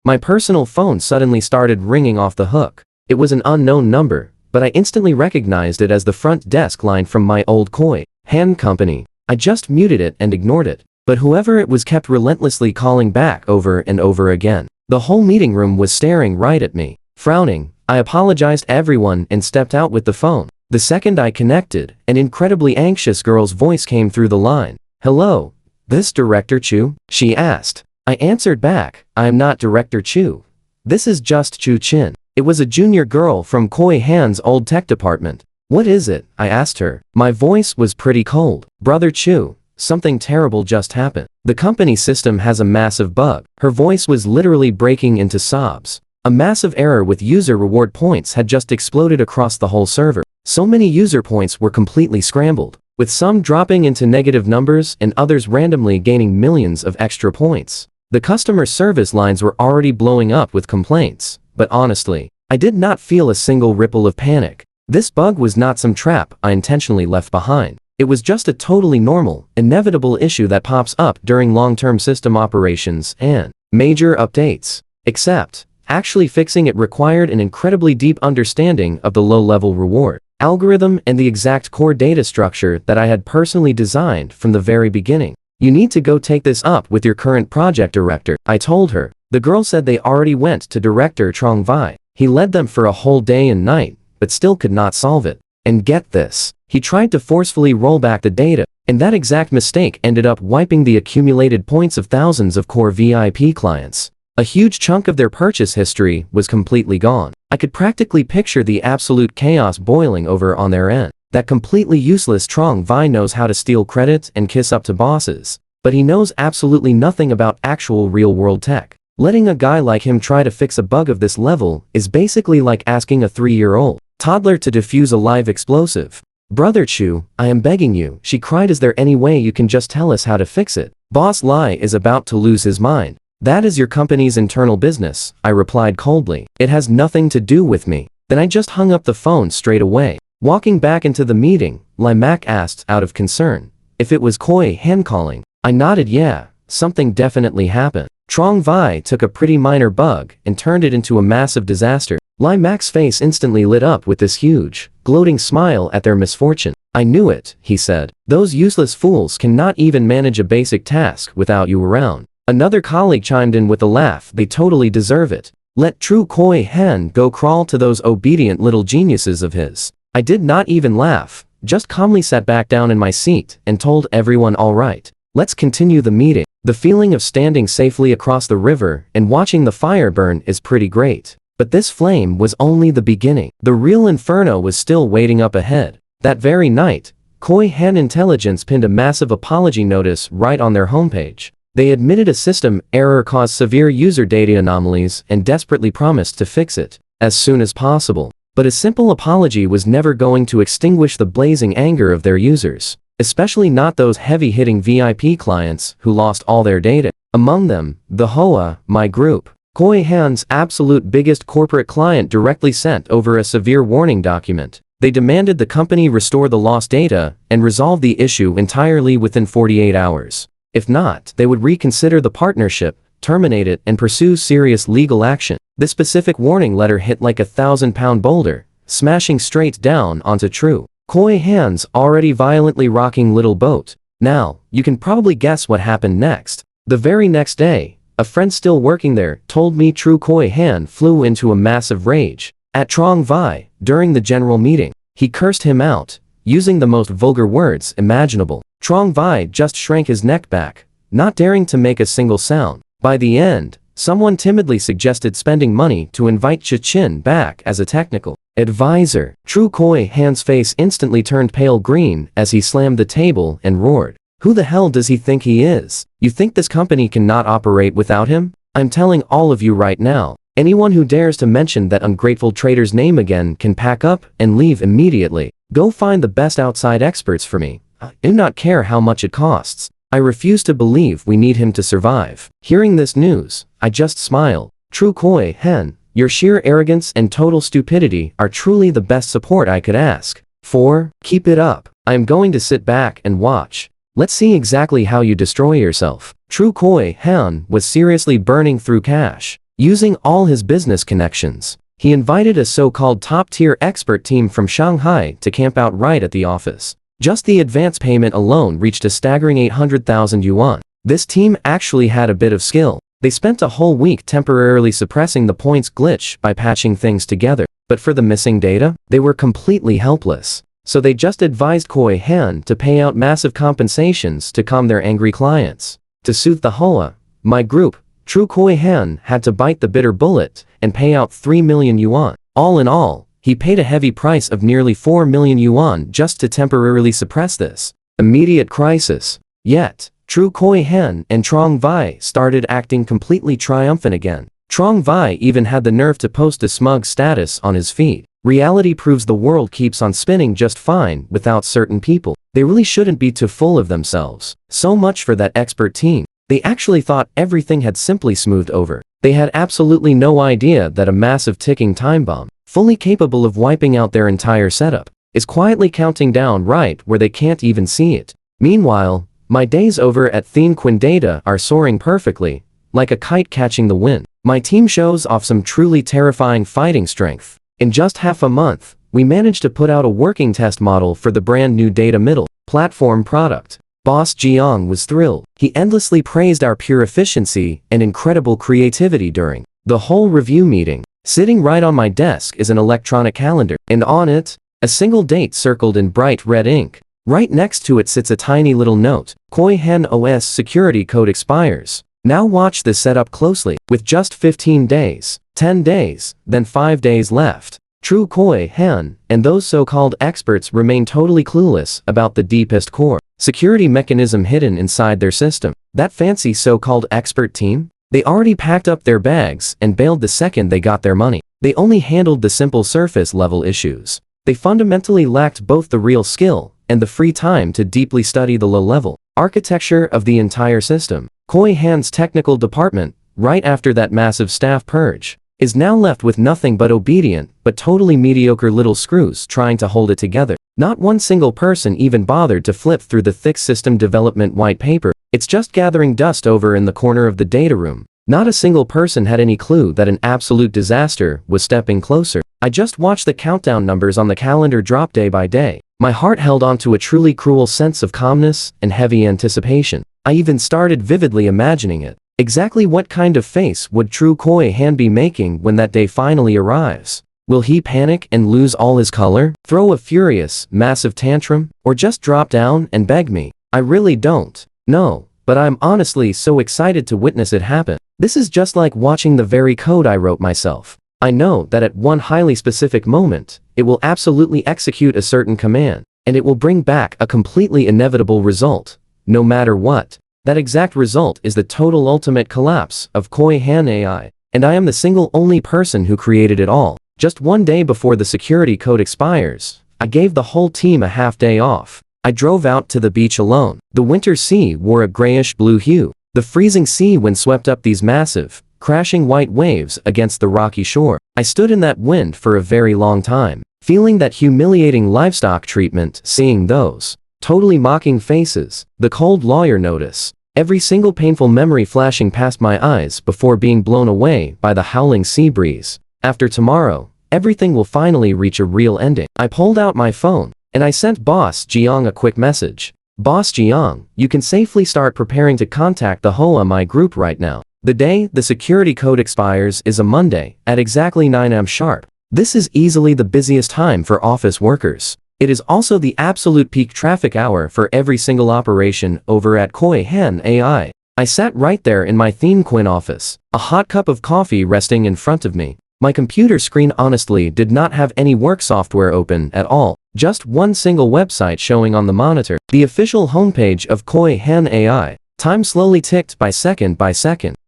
my personal phone suddenly started ringing off the hook. It was an unknown number, but I instantly recognized it as the front desk line from my old Koi hand company. I just muted it and ignored it, but whoever it was kept relentlessly calling back over and over again. The whole meeting room was staring right at me. Frowning, I apologized to everyone and stepped out with the phone. The second I connected, an incredibly anxious girl's voice came through the line. "Hello, this Director Chu?" she asked. I answered back, "I am not Director Chu. This is just Chu Chin." It was a junior girl from Koi Han's old tech department. "What is it?" I asked her. My voice was pretty cold. "Brother Chu, something terrible just happened. The company system has a massive bug." Her voice was literally breaking into sobs. A massive error with user reward points had just exploded across the whole server. So many user points were completely scrambled, with some dropping into negative numbers and others randomly gaining millions of extra points. The customer service lines were already blowing up with complaints, but honestly, I did not feel a single ripple of panic. This bug was not some trap I intentionally left behind. It was just a totally normal, inevitable issue that pops up during long-term system operations and major updates. Except, actually fixing it required an incredibly deep understanding of the low-level reward algorithm and the exact core data structure that I had personally designed from the very beginning. "You need to go take this up with your current project director," I told her. The girl said they already went to Director Trong Vai. He led them for a whole day and night, but still could not solve it. And get this, he tried to forcefully roll back the data, and that exact mistake ended up wiping the accumulated points of thousands of core VIP clients. A huge chunk of their purchase history was completely gone. I could practically picture the absolute chaos boiling over on their end. That completely useless Trong Vai knows how to steal credit and kiss up to bosses, but he knows absolutely nothing about actual real-world tech. Letting a guy like him try to fix a bug of this level is basically like asking a 3-year-old toddler to defuse a live explosive. "Brother Chu, I am begging you," she cried, "is there any way you can just tell us how to fix it? Boss Lai is about to lose his mind." "That is your company's internal business," I replied coldly. "It has nothing to do with me." Then I just hung up the phone straight away. Walking back into the meeting, Lai Mak asked, out of concern, if it was Koi Han calling. I nodded yeah, something definitely happened. Trong Vai took a pretty minor bug and turned it into a massive disaster. Lai Mak's face instantly lit up with this huge, gloating smile at their misfortune. "I knew it," he said. "Those useless fools cannot even manage a basic task without you around." Another colleague chimed in with a laugh. "They totally deserve it. Let true Koi Han go crawl to those obedient little geniuses of his." I did not even laugh, just calmly sat back down in my seat and told everyone, "All right, let's continue the meeting." The feeling of standing safely across the river and watching the fire burn is pretty great. But this flame was only the beginning. The real inferno was still waiting up ahead. That very night, Koi Han Intelligence pinned a massive apology notice right on their homepage. They admitted a system error caused severe user data anomalies and desperately promised to fix it as soon as possible. But a simple apology was never going to extinguish the blazing anger of their users, especially not those heavy-hitting VIP clients who lost all their data. Among them, the Hoa, my group. Koi Han's absolute biggest corporate client directly sent over a severe warning document. They demanded the company restore the lost data and resolve the issue entirely within 48 hours. If not, they would reconsider the partnership, terminate it, and pursue serious legal action. This specific warning letter hit like a 1,000-pound boulder, smashing straight down onto True Koi Han's already violently rocking little boat. Now, you can probably guess what happened next. The very next day, a friend still working there told me True Koi Han flew into a massive rage at Trong Vai during the general meeting. He cursed him out, using the most vulgar words imaginable. Trong Vai just shrank his neck back, not daring to make a single sound. By the end, someone timidly suggested spending money to invite Cha-Chin back as a technical advisor. True Koi Han's face instantly turned pale green as he slammed the table and roared. Who the hell does he think he is? You think this company cannot operate without him? I'm telling all of you right now, anyone who dares to mention that ungrateful trader's name again can pack up and leave immediately. Go find the best outside experts for me. I do not care how much it costs. I refuse to believe we need him to survive. Hearing this news, I just smiled. True Koi Han, your sheer arrogance and total stupidity are truly the best support I could ask for. Keep it up. I am going to sit back and watch. Let's see exactly how you destroy yourself. True Koi Han was seriously burning through cash. Using all his business connections, he invited a so-called top-tier expert team from Shanghai to camp out right at the office. Just the advance payment alone reached a staggering 800,000 yuan. This team actually had a bit of skill. They spent a whole week temporarily suppressing the points glitch by patching things together. But for the missing data, they were completely helpless. So they just advised Koi Han to pay out massive compensations to calm their angry clients. To soothe the Hoa, my group, True Koi Han had to bite the bitter bullet and pay out 3 million yuan. All in all, he paid a heavy price of nearly 4 million yuan just to temporarily suppress this immediate crisis. Yet, True Koi Han and Trong Vai started acting completely triumphant again. Trong Vai even had the nerve to post a smug status on his feed. Reality proves the world keeps on spinning just fine without certain people. They really shouldn't be too full of themselves. So much for that expert team. They actually thought everything had simply smoothed over. They had absolutely no idea that a massive ticking time bomb, fully capable of wiping out their entire setup, is quietly counting down right where they can't even see it. Meanwhile, my days over at Thien Quin Data are soaring perfectly, like a kite catching the wind. My team shows off some truly terrifying fighting strength. In just half a month, we managed to put out a working test model for the brand new data middle platform product. Boss Jiang was thrilled. He endlessly praised our pure efficiency and incredible creativity during the whole review meeting. Sitting right on my desk is an electronic calendar, and on it, a single date circled in bright red ink. Right next to it sits a tiny little note. Koi Han OS security code expires. Now watch this setup closely. With just 15 days, 10 days, then 5 days left, True Koi Han and those so-called experts remain totally clueless about the deepest core security mechanism hidden inside their system. That fancy so-called expert team? They already packed up their bags and bailed the second they got their money. They only handled the simple surface-level issues. They fundamentally lacked both the real skill and the free time to deeply study the low-level architecture of the entire system. Koi Han's technical department, right after that massive staff purge, is now left with nothing but obedient but totally mediocre little screws trying to hold it together. Not one single person even bothered to flip through the thick system development white paper. It's just gathering dust over in the corner of the data room. Not a single person had any clue that an absolute disaster was stepping closer. I just watched the countdown numbers on the calendar drop day by day. My heart held on to a truly cruel sense of calmness and heavy anticipation. I even started vividly imagining it. Exactly what kind of face would True Koi Han be making when that day finally arrives? Will he panic and lose all his color? Throw a furious, massive tantrum? Or just drop down and beg me? I really don't know, but I'm honestly so excited to witness it happen. This is just like watching the very code I wrote myself. I know that at one highly specific moment, it will absolutely execute a certain command, and it will bring back a completely inevitable result, no matter what. That exact result is the total ultimate collapse of Koi Han AI, and I am the single only person who created it all. Just one day before the security code expires, I gave the whole team a half-day off. I drove out to the beach alone. The winter sea wore a grayish-blue hue. The freezing sea wind swept up these massive, crashing white waves against the rocky shore. I stood in that wind for a very long time, feeling that humiliating livestock treatment, seeing those totally mocking faces, the cold lawyer notice, every single painful memory flashing past my eyes before being blown away by the howling sea breeze. After tomorrow, everything will finally reach a real ending. I pulled out my phone, and I sent Boss Jiang a quick message. Boss Jiang, you can safely start preparing to contact the Hoa My group right now. The day the security code expires is a Monday, at exactly 9 am sharp. This is easily the busiest time for office workers. It is also the absolute peak traffic hour for every single operation over at Koi Han AI. I sat right there in my Theme Quinn office, a hot cup of coffee resting in front of me. My computer screen honestly did not have any work software open at all, just one single website showing on the monitor, the official homepage of Koi Han AI. Time slowly ticked by second,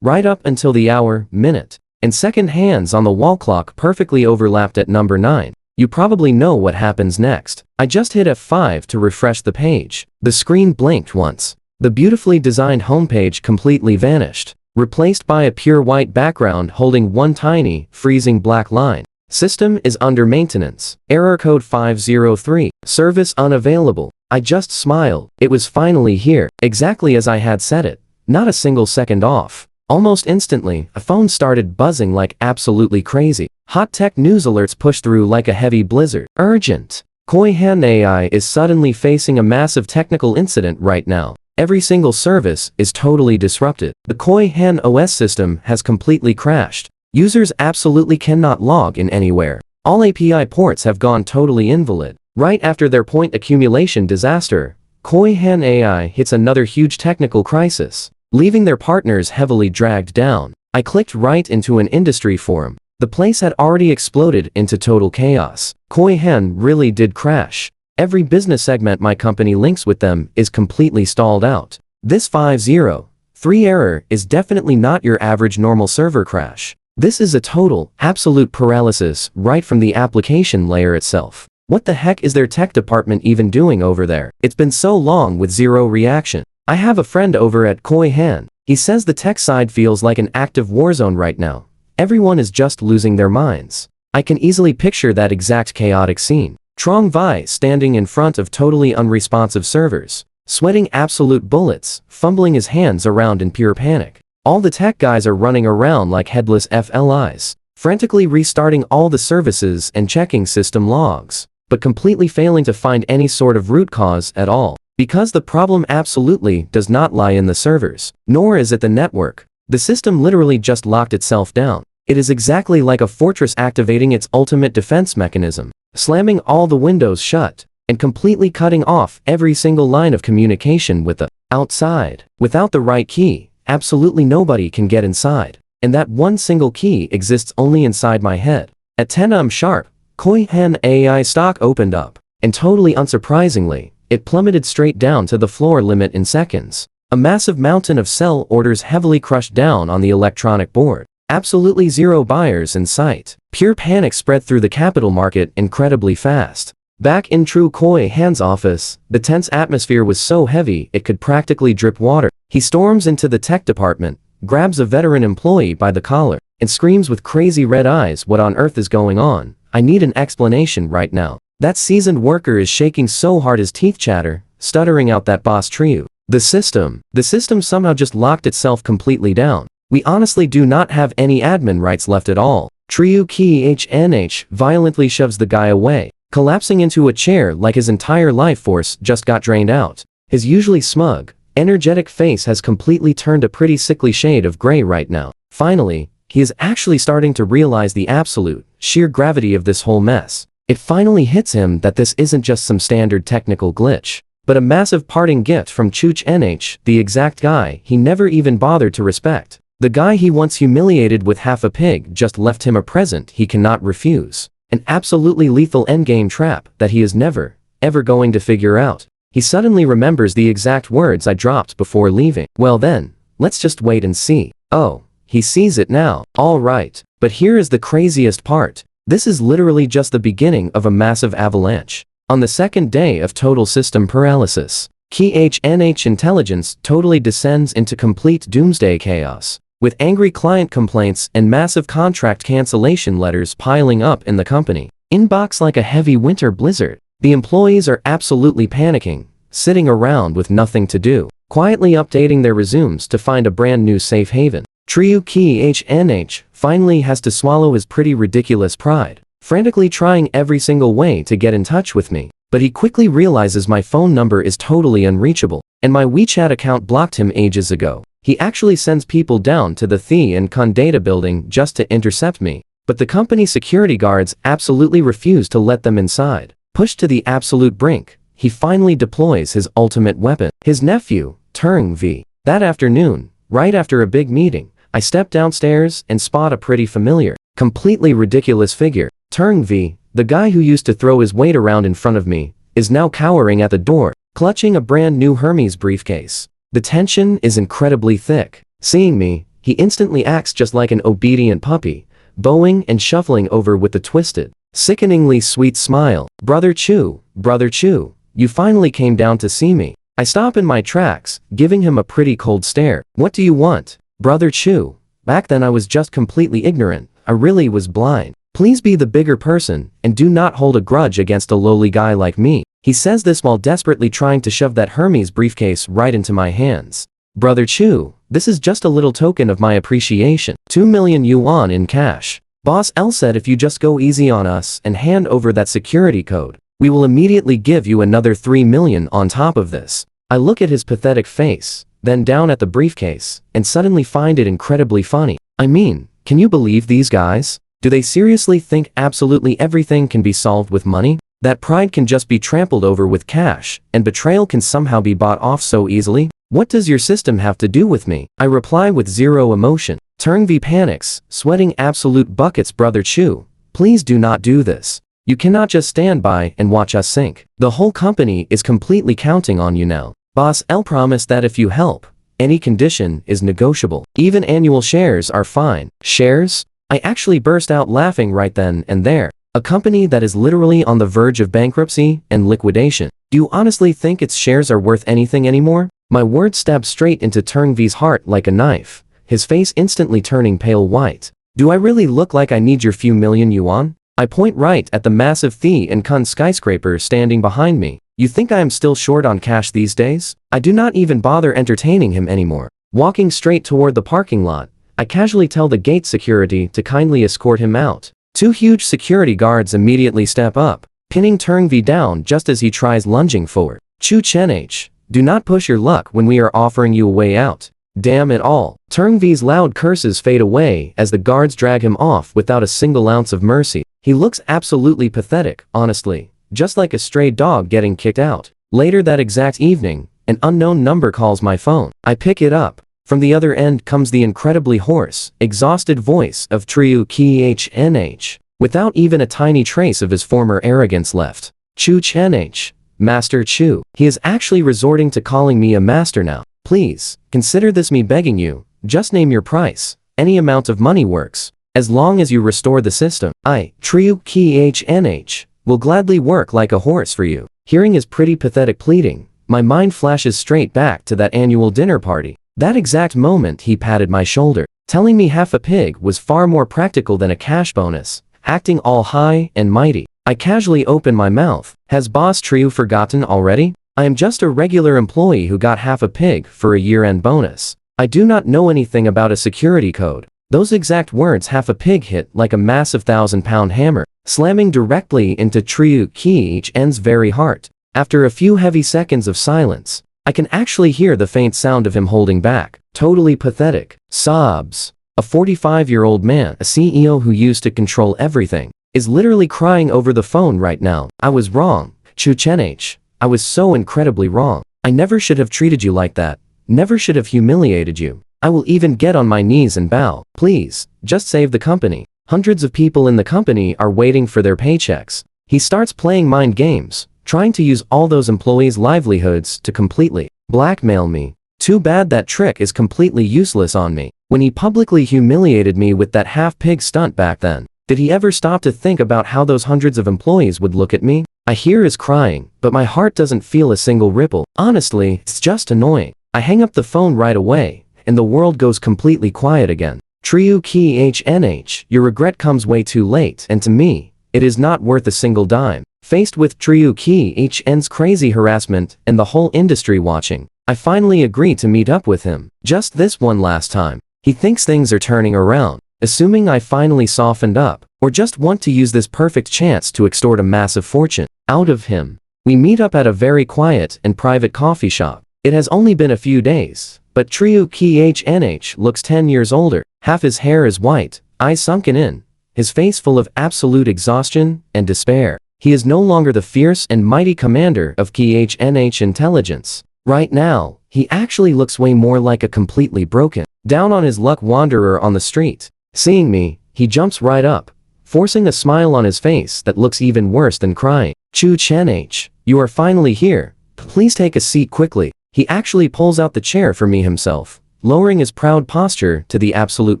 right up until the hour, minute, and second hands on the wall clock perfectly overlapped at number 9. You probably know what happens next. I just hit F5 to refresh the page. The screen blinked once. The beautifully designed homepage completely vanished, replaced by a pure white background holding one tiny, freezing black line. System is under maintenance. Error code 503. Service unavailable. I just smiled. It was finally here, exactly as I had said it. Not a single second off. Almost instantly, a phone started buzzing like absolutely crazy. Hot tech news alerts pushed through like a heavy blizzard. Urgent. Koi Han AI is suddenly facing a massive technical incident right now. Every single service is totally disrupted. The Koi Han OS system has completely crashed. Users absolutely cannot log in anywhere. All API ports have gone totally invalid. Right after their point accumulation disaster, Koi Han AI hits another huge technical crisis, leaving their partners heavily dragged down. I clicked right into an industry forum. The place had already exploded into total chaos. Koi Han really did crash. Every business segment my company links with them is completely stalled out. This 503 error is definitely not your average normal server crash. This is a total, absolute paralysis right from the application layer itself. What the heck is their tech department even doing over there? It's been so long with zero reaction. I have a friend over at Koi Han. He says the tech side feels like an active war zone right now. Everyone is just losing their minds. I can easily picture that exact chaotic scene. Trong Vai standing in front of totally unresponsive servers, sweating absolute bullets, fumbling his hands around in pure panic. All the tech guys are running around like headless FLIs, frantically restarting all the services and checking system logs, but completely failing to find any sort of root cause at all. Because the problem absolutely does not lie in the servers, nor is it the network. The system literally just locked itself down. It is exactly like a fortress activating its ultimate defense mechanism, slamming all the windows shut, and completely cutting off every single line of communication with the outside. Without the right key, absolutely nobody can get inside. And that one single key exists only inside my head. At 10 am sharp, Koi Han AI stock opened up, and totally unsurprisingly, it plummeted straight down to the floor limit in seconds. A massive mountain of sell orders heavily crushed down on the electronic board. Absolutely zero buyers in sight. Pure panic spread through the capital market incredibly fast. Back in true Koi Han's office, the tense atmosphere was so heavy it could practically drip water. He storms into the tech department, grabs a veteran employee by the collar, and screams with crazy red eyes, "What on earth is going on? I need an explanation right now." That seasoned worker is shaking so hard his teeth chatter, stuttering out that boss Triu. The system somehow just locked itself completely down. We honestly do not have any admin rights left at all. Triu KHNH violently shoves the guy away, collapsing into a chair like his entire life force just got drained out. His usually smug, energetic face has completely turned a pretty sickly shade of gray right now. Finally, he is actually starting to realize the absolute, sheer gravity of this whole mess. It finally hits him that this isn't just some standard technical glitch, but a massive parting gift from Chuch NH, the exact guy he never even bothered to respect. The guy he once humiliated with half a pig just left him a present he cannot refuse. An absolutely lethal endgame trap that he is never, ever going to figure out. He suddenly remembers the exact words I dropped before leaving. Well then, let's just wait and see. Oh, he sees it now. Alright, but here is the craziest part. This is literally just the beginning of a massive avalanche. On the second day of total system paralysis, KHNH intelligence totally descends into complete doomsday chaos, with angry client complaints and massive contract cancellation letters piling up in the company inbox like a heavy winter blizzard. The employees are absolutely panicking, sitting around with nothing to do. quietly updating their resumes to find a brand new safe haven. Ryuki finally has to swallow his pretty ridiculous pride, frantically trying every single way to get in touch with me. But he quickly realizes my phone number is totally unreachable, and my WeChat account blocked him ages ago. He actually sends people down to the The and Kun data building just to intercept me, but the company security guards absolutely refuse to let them inside. Pushed to the absolute brink, he finally deploys his ultimate weapon, his nephew, Turng V. That afternoon, right after a big meeting, I step downstairs and spot a pretty familiar, completely ridiculous figure. Turng V, the guy who used to throw his weight around in front of me, is now cowering at the door, clutching a brand new Hermes briefcase. The tension is incredibly thick. Seeing me, he instantly acts just like an obedient puppy, bowing and shuffling over with the twisted, sickeningly sweet smile. Brother Chu, you finally came down to see me. I stop in my tracks, giving him a pretty cold stare. What do you want? Brother Chu, back then I was just completely ignorant. I really was blind. Please be the bigger person, and do not hold a grudge against a lowly guy like me. He says this while desperately trying to shove that Hermes briefcase right into my hands. Brother Chu, this is just a little token of my appreciation. 2 million yuan in cash. Boss L said if you just go easy on us and hand over that security code, we will immediately give you another 3 million on top of this. I look at his pathetic face, then down at the briefcase, and suddenly find it incredibly funny. I mean, can you believe these guys? Do they seriously think absolutely everything can be solved with money? That pride can just be trampled over with cash, and betrayal can somehow be bought off so easily? What does your system have to do with me? I reply with zero emotion. Turng V panics, sweating absolute buckets. Brother Chu, please do not do this. You cannot just stand by and watch us sink. The whole company is completely counting on you now. Boss L promised that if you help, any condition is negotiable. Even annual shares are fine. Shares? I actually burst out laughing right then and there. A company that is literally on the verge of bankruptcy and liquidation. Do you honestly think its shares are worth anything anymore? My words stabbed straight into Turng V's heart like a knife, his face instantly turning pale white. Do I really look like I need your few million yuan? I point right at the massive The and Kun skyscraper standing behind me. You think I am still short on cash these days? I do not even bother entertaining him anymore. Walking straight toward the parking lot, I casually tell the gate security to kindly escort him out. 2 huge security guards immediately step up, pinning Turng V down just as he tries lunging forward. Chu Chen-H, do not push your luck when we are offering you a way out. Damn it all. Turng V's loud curses fade away as the guards drag him off without a single ounce of mercy. He looks absolutely pathetic, honestly, just like a stray dog getting kicked out. Later that exact evening, an unknown number calls my phone. I pick it up. From the other end comes the incredibly hoarse, exhausted voice of Ryuki, without even a tiny trace of his former arrogance left. Chu Chen-H, Master Chu. He is actually resorting to calling me a master now. Please, consider this me begging you, just name your price. Any amount of money works. As long as you restore the system, I, Ryuki, will gladly work like a horse for you. Hearing his pretty pathetic pleading, my mind flashes straight back to that annual dinner party. That exact moment he patted my shoulder, telling me half a pig was far more practical than a cash bonus, acting all high and mighty. I casually open my mouth. Has Boss Triu forgotten already? I am just a regular employee who got half a pig for a year-end bonus. I do not know anything about a security code. Those exact words half a pig hit like a massive 1,000-pound hammer, slamming directly into Ryuki's very heart. After a few heavy seconds of silence, I can actually hear the faint sound of him holding back. Totally pathetic. Sobs. A 45-year-old man, a CEO who used to control everything, is literally crying over the phone right now. I was wrong, Chu Chen-H. I was so incredibly wrong. I never should have treated you like that. Never should have humiliated you. I will even get on my knees and bow. Please, just save the company. Hundreds of people in the company are waiting for their paychecks. He starts playing mind games, trying to use all those employees' livelihoods to completely blackmail me. Too bad that trick is completely useless on me. When he publicly humiliated me with that half-pig stunt back then, did he ever stop to think about how those hundreds of employees would look at me? I hear his crying, but my heart doesn't feel a single ripple. Honestly, it's just annoying. I hang up the phone right away, and the world goes completely quiet again. Ryuki, your regret comes way too late, and to me, it is not worth a single dime. Faced with Ryuki's crazy harassment and the whole industry watching, I finally agree to meet up with him. Just this one last time. He thinks things are turning around, assuming I finally softened up, or just want to use this perfect chance to extort a massive fortune out of him. We meet up at a very quiet and private coffee shop. It has only been a few days, but Triu Khnh looks 10 years older. Half his hair is white, eyes sunken in, his face full of absolute exhaustion and despair. He is no longer the fierce and mighty commander of Khnh intelligence. Right now, he actually looks way more like a completely broken, down on his luck wanderer on the street. Seeing me, he jumps right up, forcing a smile on his face that looks even worse than crying. Chu Chenh, you are finally here. Please take a seat quickly. He actually pulls out the chair for me himself, lowering his proud posture to the absolute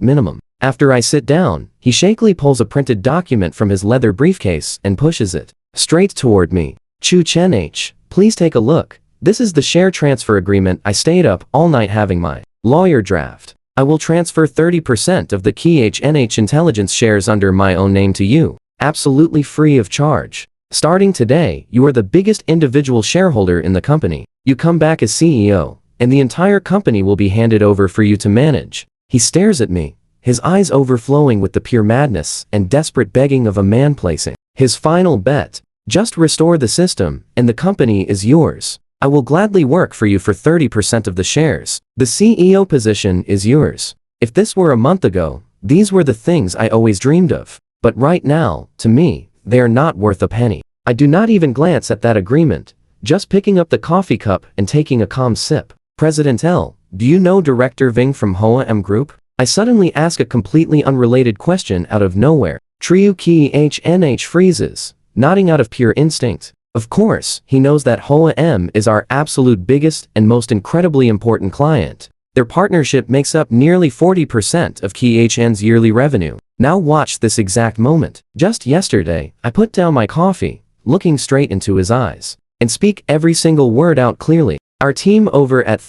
minimum. After I sit down, he shakily pulls a printed document from his leather briefcase and pushes it straight toward me. Chu Chenh, please take a look. This is the share transfer agreement. I stayed up all night having my lawyer draft. I will transfer 30% of the Khnh intelligence shares under my own name to you, absolutely free of charge. Starting today, you are the biggest individual shareholder in the company. You come back as CEO, and the entire company will be handed over for you to manage. He stares at me, his eyes overflowing with the pure madness and desperate begging of a man placing his final bet. Just restore the system, and the company is yours. I will gladly work for you for 30% of the shares. The CEO position is yours. If this were a month ago, these were the things I always dreamed of. But right now, to me, they are not worth a penny. I do not even glance at that agreement, just picking up the coffee cup and taking a calm sip. President L, do you know Director Ving from Hoa M Group? I suddenly ask a completely unrelated question out of nowhere. Triu Khnh freezes, nodding out of pure instinct. Of course, he knows that Hoa M is our absolute biggest and most incredibly important client. Their partnership makes up nearly 40% of KHN's yearly revenue. Now watch this exact moment. Just yesterday, I put down my coffee, looking straight into his eyes, and speak every single word out clearly. Our team over at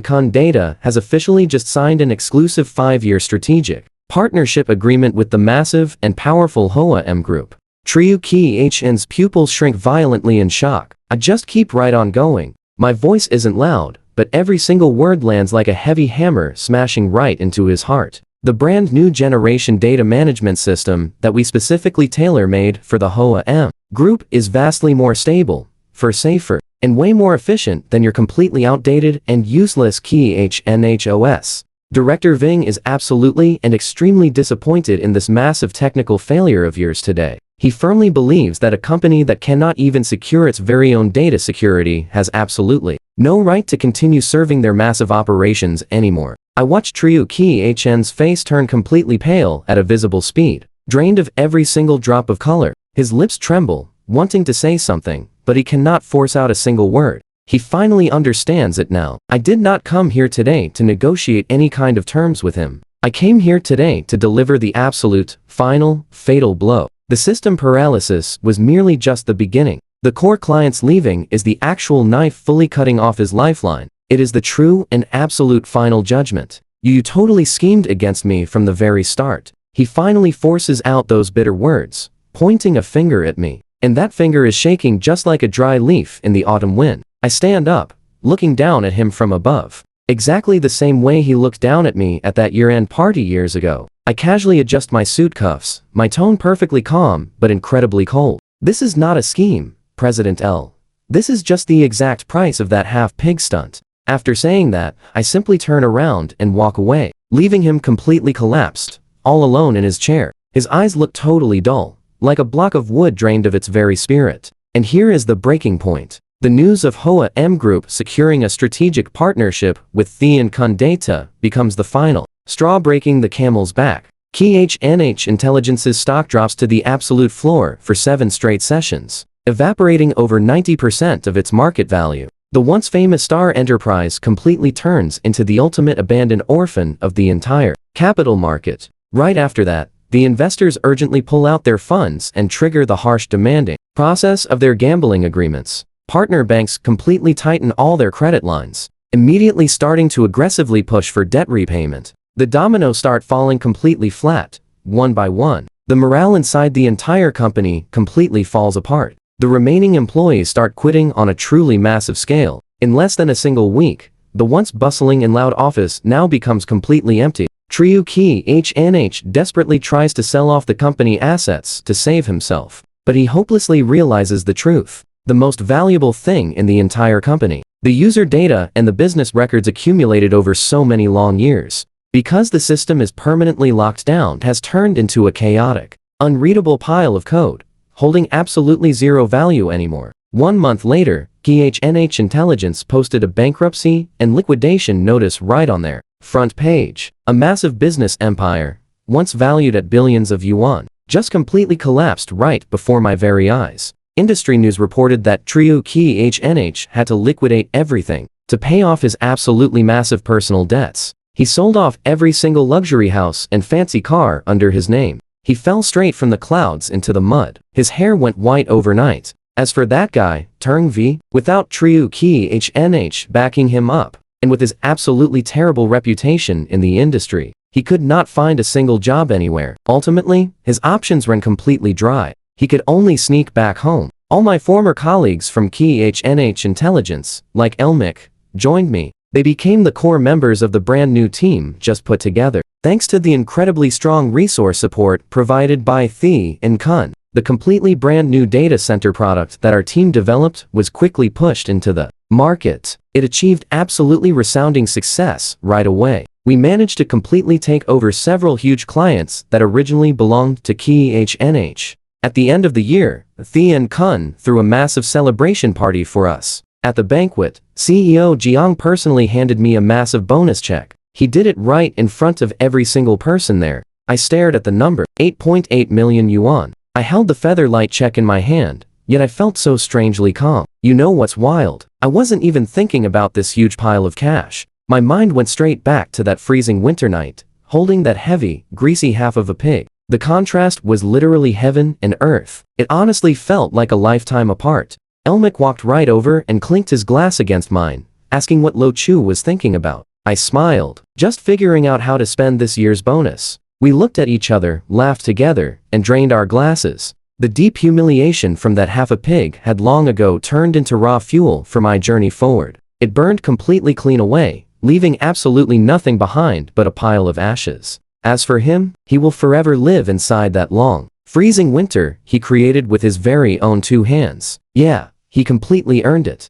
Con Data has officially just signed an exclusive 5-year strategic partnership agreement with the massive and powerful Hoa M Group. Triu Khn's pupils shrink violently in shock. I just keep right on going. My voice isn't loud, but every single word lands like a heavy hammer smashing right into his heart. The brand new generation data management system that we specifically tailor-made for the Hoa M Group is vastly more stable, safer, and way more efficient than your completely outdated and useless Khnh OS. Director Ving is absolutely and extremely disappointed in this massive technical failure of yours today. He firmly believes that a company that cannot even secure its very own data security has absolutely no right to continue serving their massive operations anymore. I watched Triu Khn's face turn completely pale at a visible speed, drained of every single drop of color. His lips tremble, wanting to say something, but he cannot force out a single word. He finally understands it now. I did not come here today to negotiate any kind of terms with him. I came here today to deliver the absolute, final, fatal blow. The system paralysis was merely just the beginning. The core client's leaving is the actual knife fully cutting off his lifeline. It is the true and absolute final judgment. You totally schemed against me from the very start. He finally forces out those bitter words, pointing a finger at me. And that finger is shaking just like a dry leaf in the autumn wind. I stand up, looking down at him from above. Exactly the same way he looked down at me at that year-end party years ago. I casually adjust my suit cuffs, my tone perfectly calm but incredibly cold. This is not a scheme, President L. This is just the exact price of that half-pig stunt. After saying that, I simply turn around and walk away, leaving him completely collapsed, all alone in his chair. His eyes look totally dull, like a block of wood drained of its very spirit. And here is the breaking point. The news of Hoa M Group securing a strategic partnership with Con Data becomes the final straw breaking the camel's back. Khnh Intelligence's stock drops to the absolute floor for 7 straight sessions, evaporating over 90% of its market value. The once famous star enterprise completely turns into the ultimate abandoned orphan of the entire capital market. Right after that, the investors urgently pull out their funds and trigger the harsh demanding process of their gambling agreements. Partner banks completely tighten all their credit lines, immediately starting to aggressively push for debt repayment. The dominoes start falling completely flat, one by one. The morale inside the entire company completely falls apart. The remaining employees start quitting on a truly massive scale. In less than a single week, the once bustling and loud office now becomes completely empty. Triuki HNH desperately tries to sell off the company assets to save himself, but he hopelessly realizes the truth. The most valuable thing in the entire company, the user data and the business records accumulated over so many long years, because the system is permanently locked down, has turned into a chaotic, unreadable pile of code, holding absolutely zero value anymore. 1 month later, KHNH Intelligence posted a bankruptcy and liquidation notice right on their front page. A massive business empire, once valued at billions of yuan, just completely collapsed right before my very eyes. Industry news reported that Trio KHNH had to liquidate everything to pay off his absolutely massive personal debts. He sold off every single luxury house and fancy car under his name. He fell straight from the clouds into the mud. His hair went white overnight. As for that guy, Turng V, without Trio KHNH backing him up, and with his absolutely terrible reputation in the industry, he could not find a single job anywhere. Ultimately, his options ran completely dry. He could only sneak back home. All my former colleagues from KHNH Intelligence, like Elmick, joined me. They became the core members of the brand new team just put together. Thanks to the incredibly strong resource support provided by Thi and Kun, the completely brand new data center product that our team developed was quickly pushed into the market. It achieved absolutely resounding success right away. We managed to completely take over several huge clients that originally belonged to KHNH. At the end of the year, Thi and Kun threw a massive celebration party for us. At the banquet, CEO Jiang personally handed me a massive bonus check. He did it right in front of every single person there. I stared at the number, 8.8 million yuan. I held the featherlight check in my hand, yet I felt so strangely calm. You know what's wild? I wasn't even thinking about this huge pile of cash. My mind went straight back to that freezing winter night, holding that heavy, greasy half of a pig. The contrast was literally heaven and earth. It honestly felt like a lifetime apart. Elmick walked right over and clinked his glass against mine, asking what Lo Chu was thinking about. I smiled, just figuring out how to spend this year's bonus. We looked at each other, laughed together, and drained our glasses. The deep humiliation from that half a pig had long ago turned into raw fuel for my journey forward. It burned completely clean away, leaving absolutely nothing behind but a pile of ashes. As for him, he will forever live inside that long, freezing winter he created with his very own 2 hands. Yeah, he completely earned it.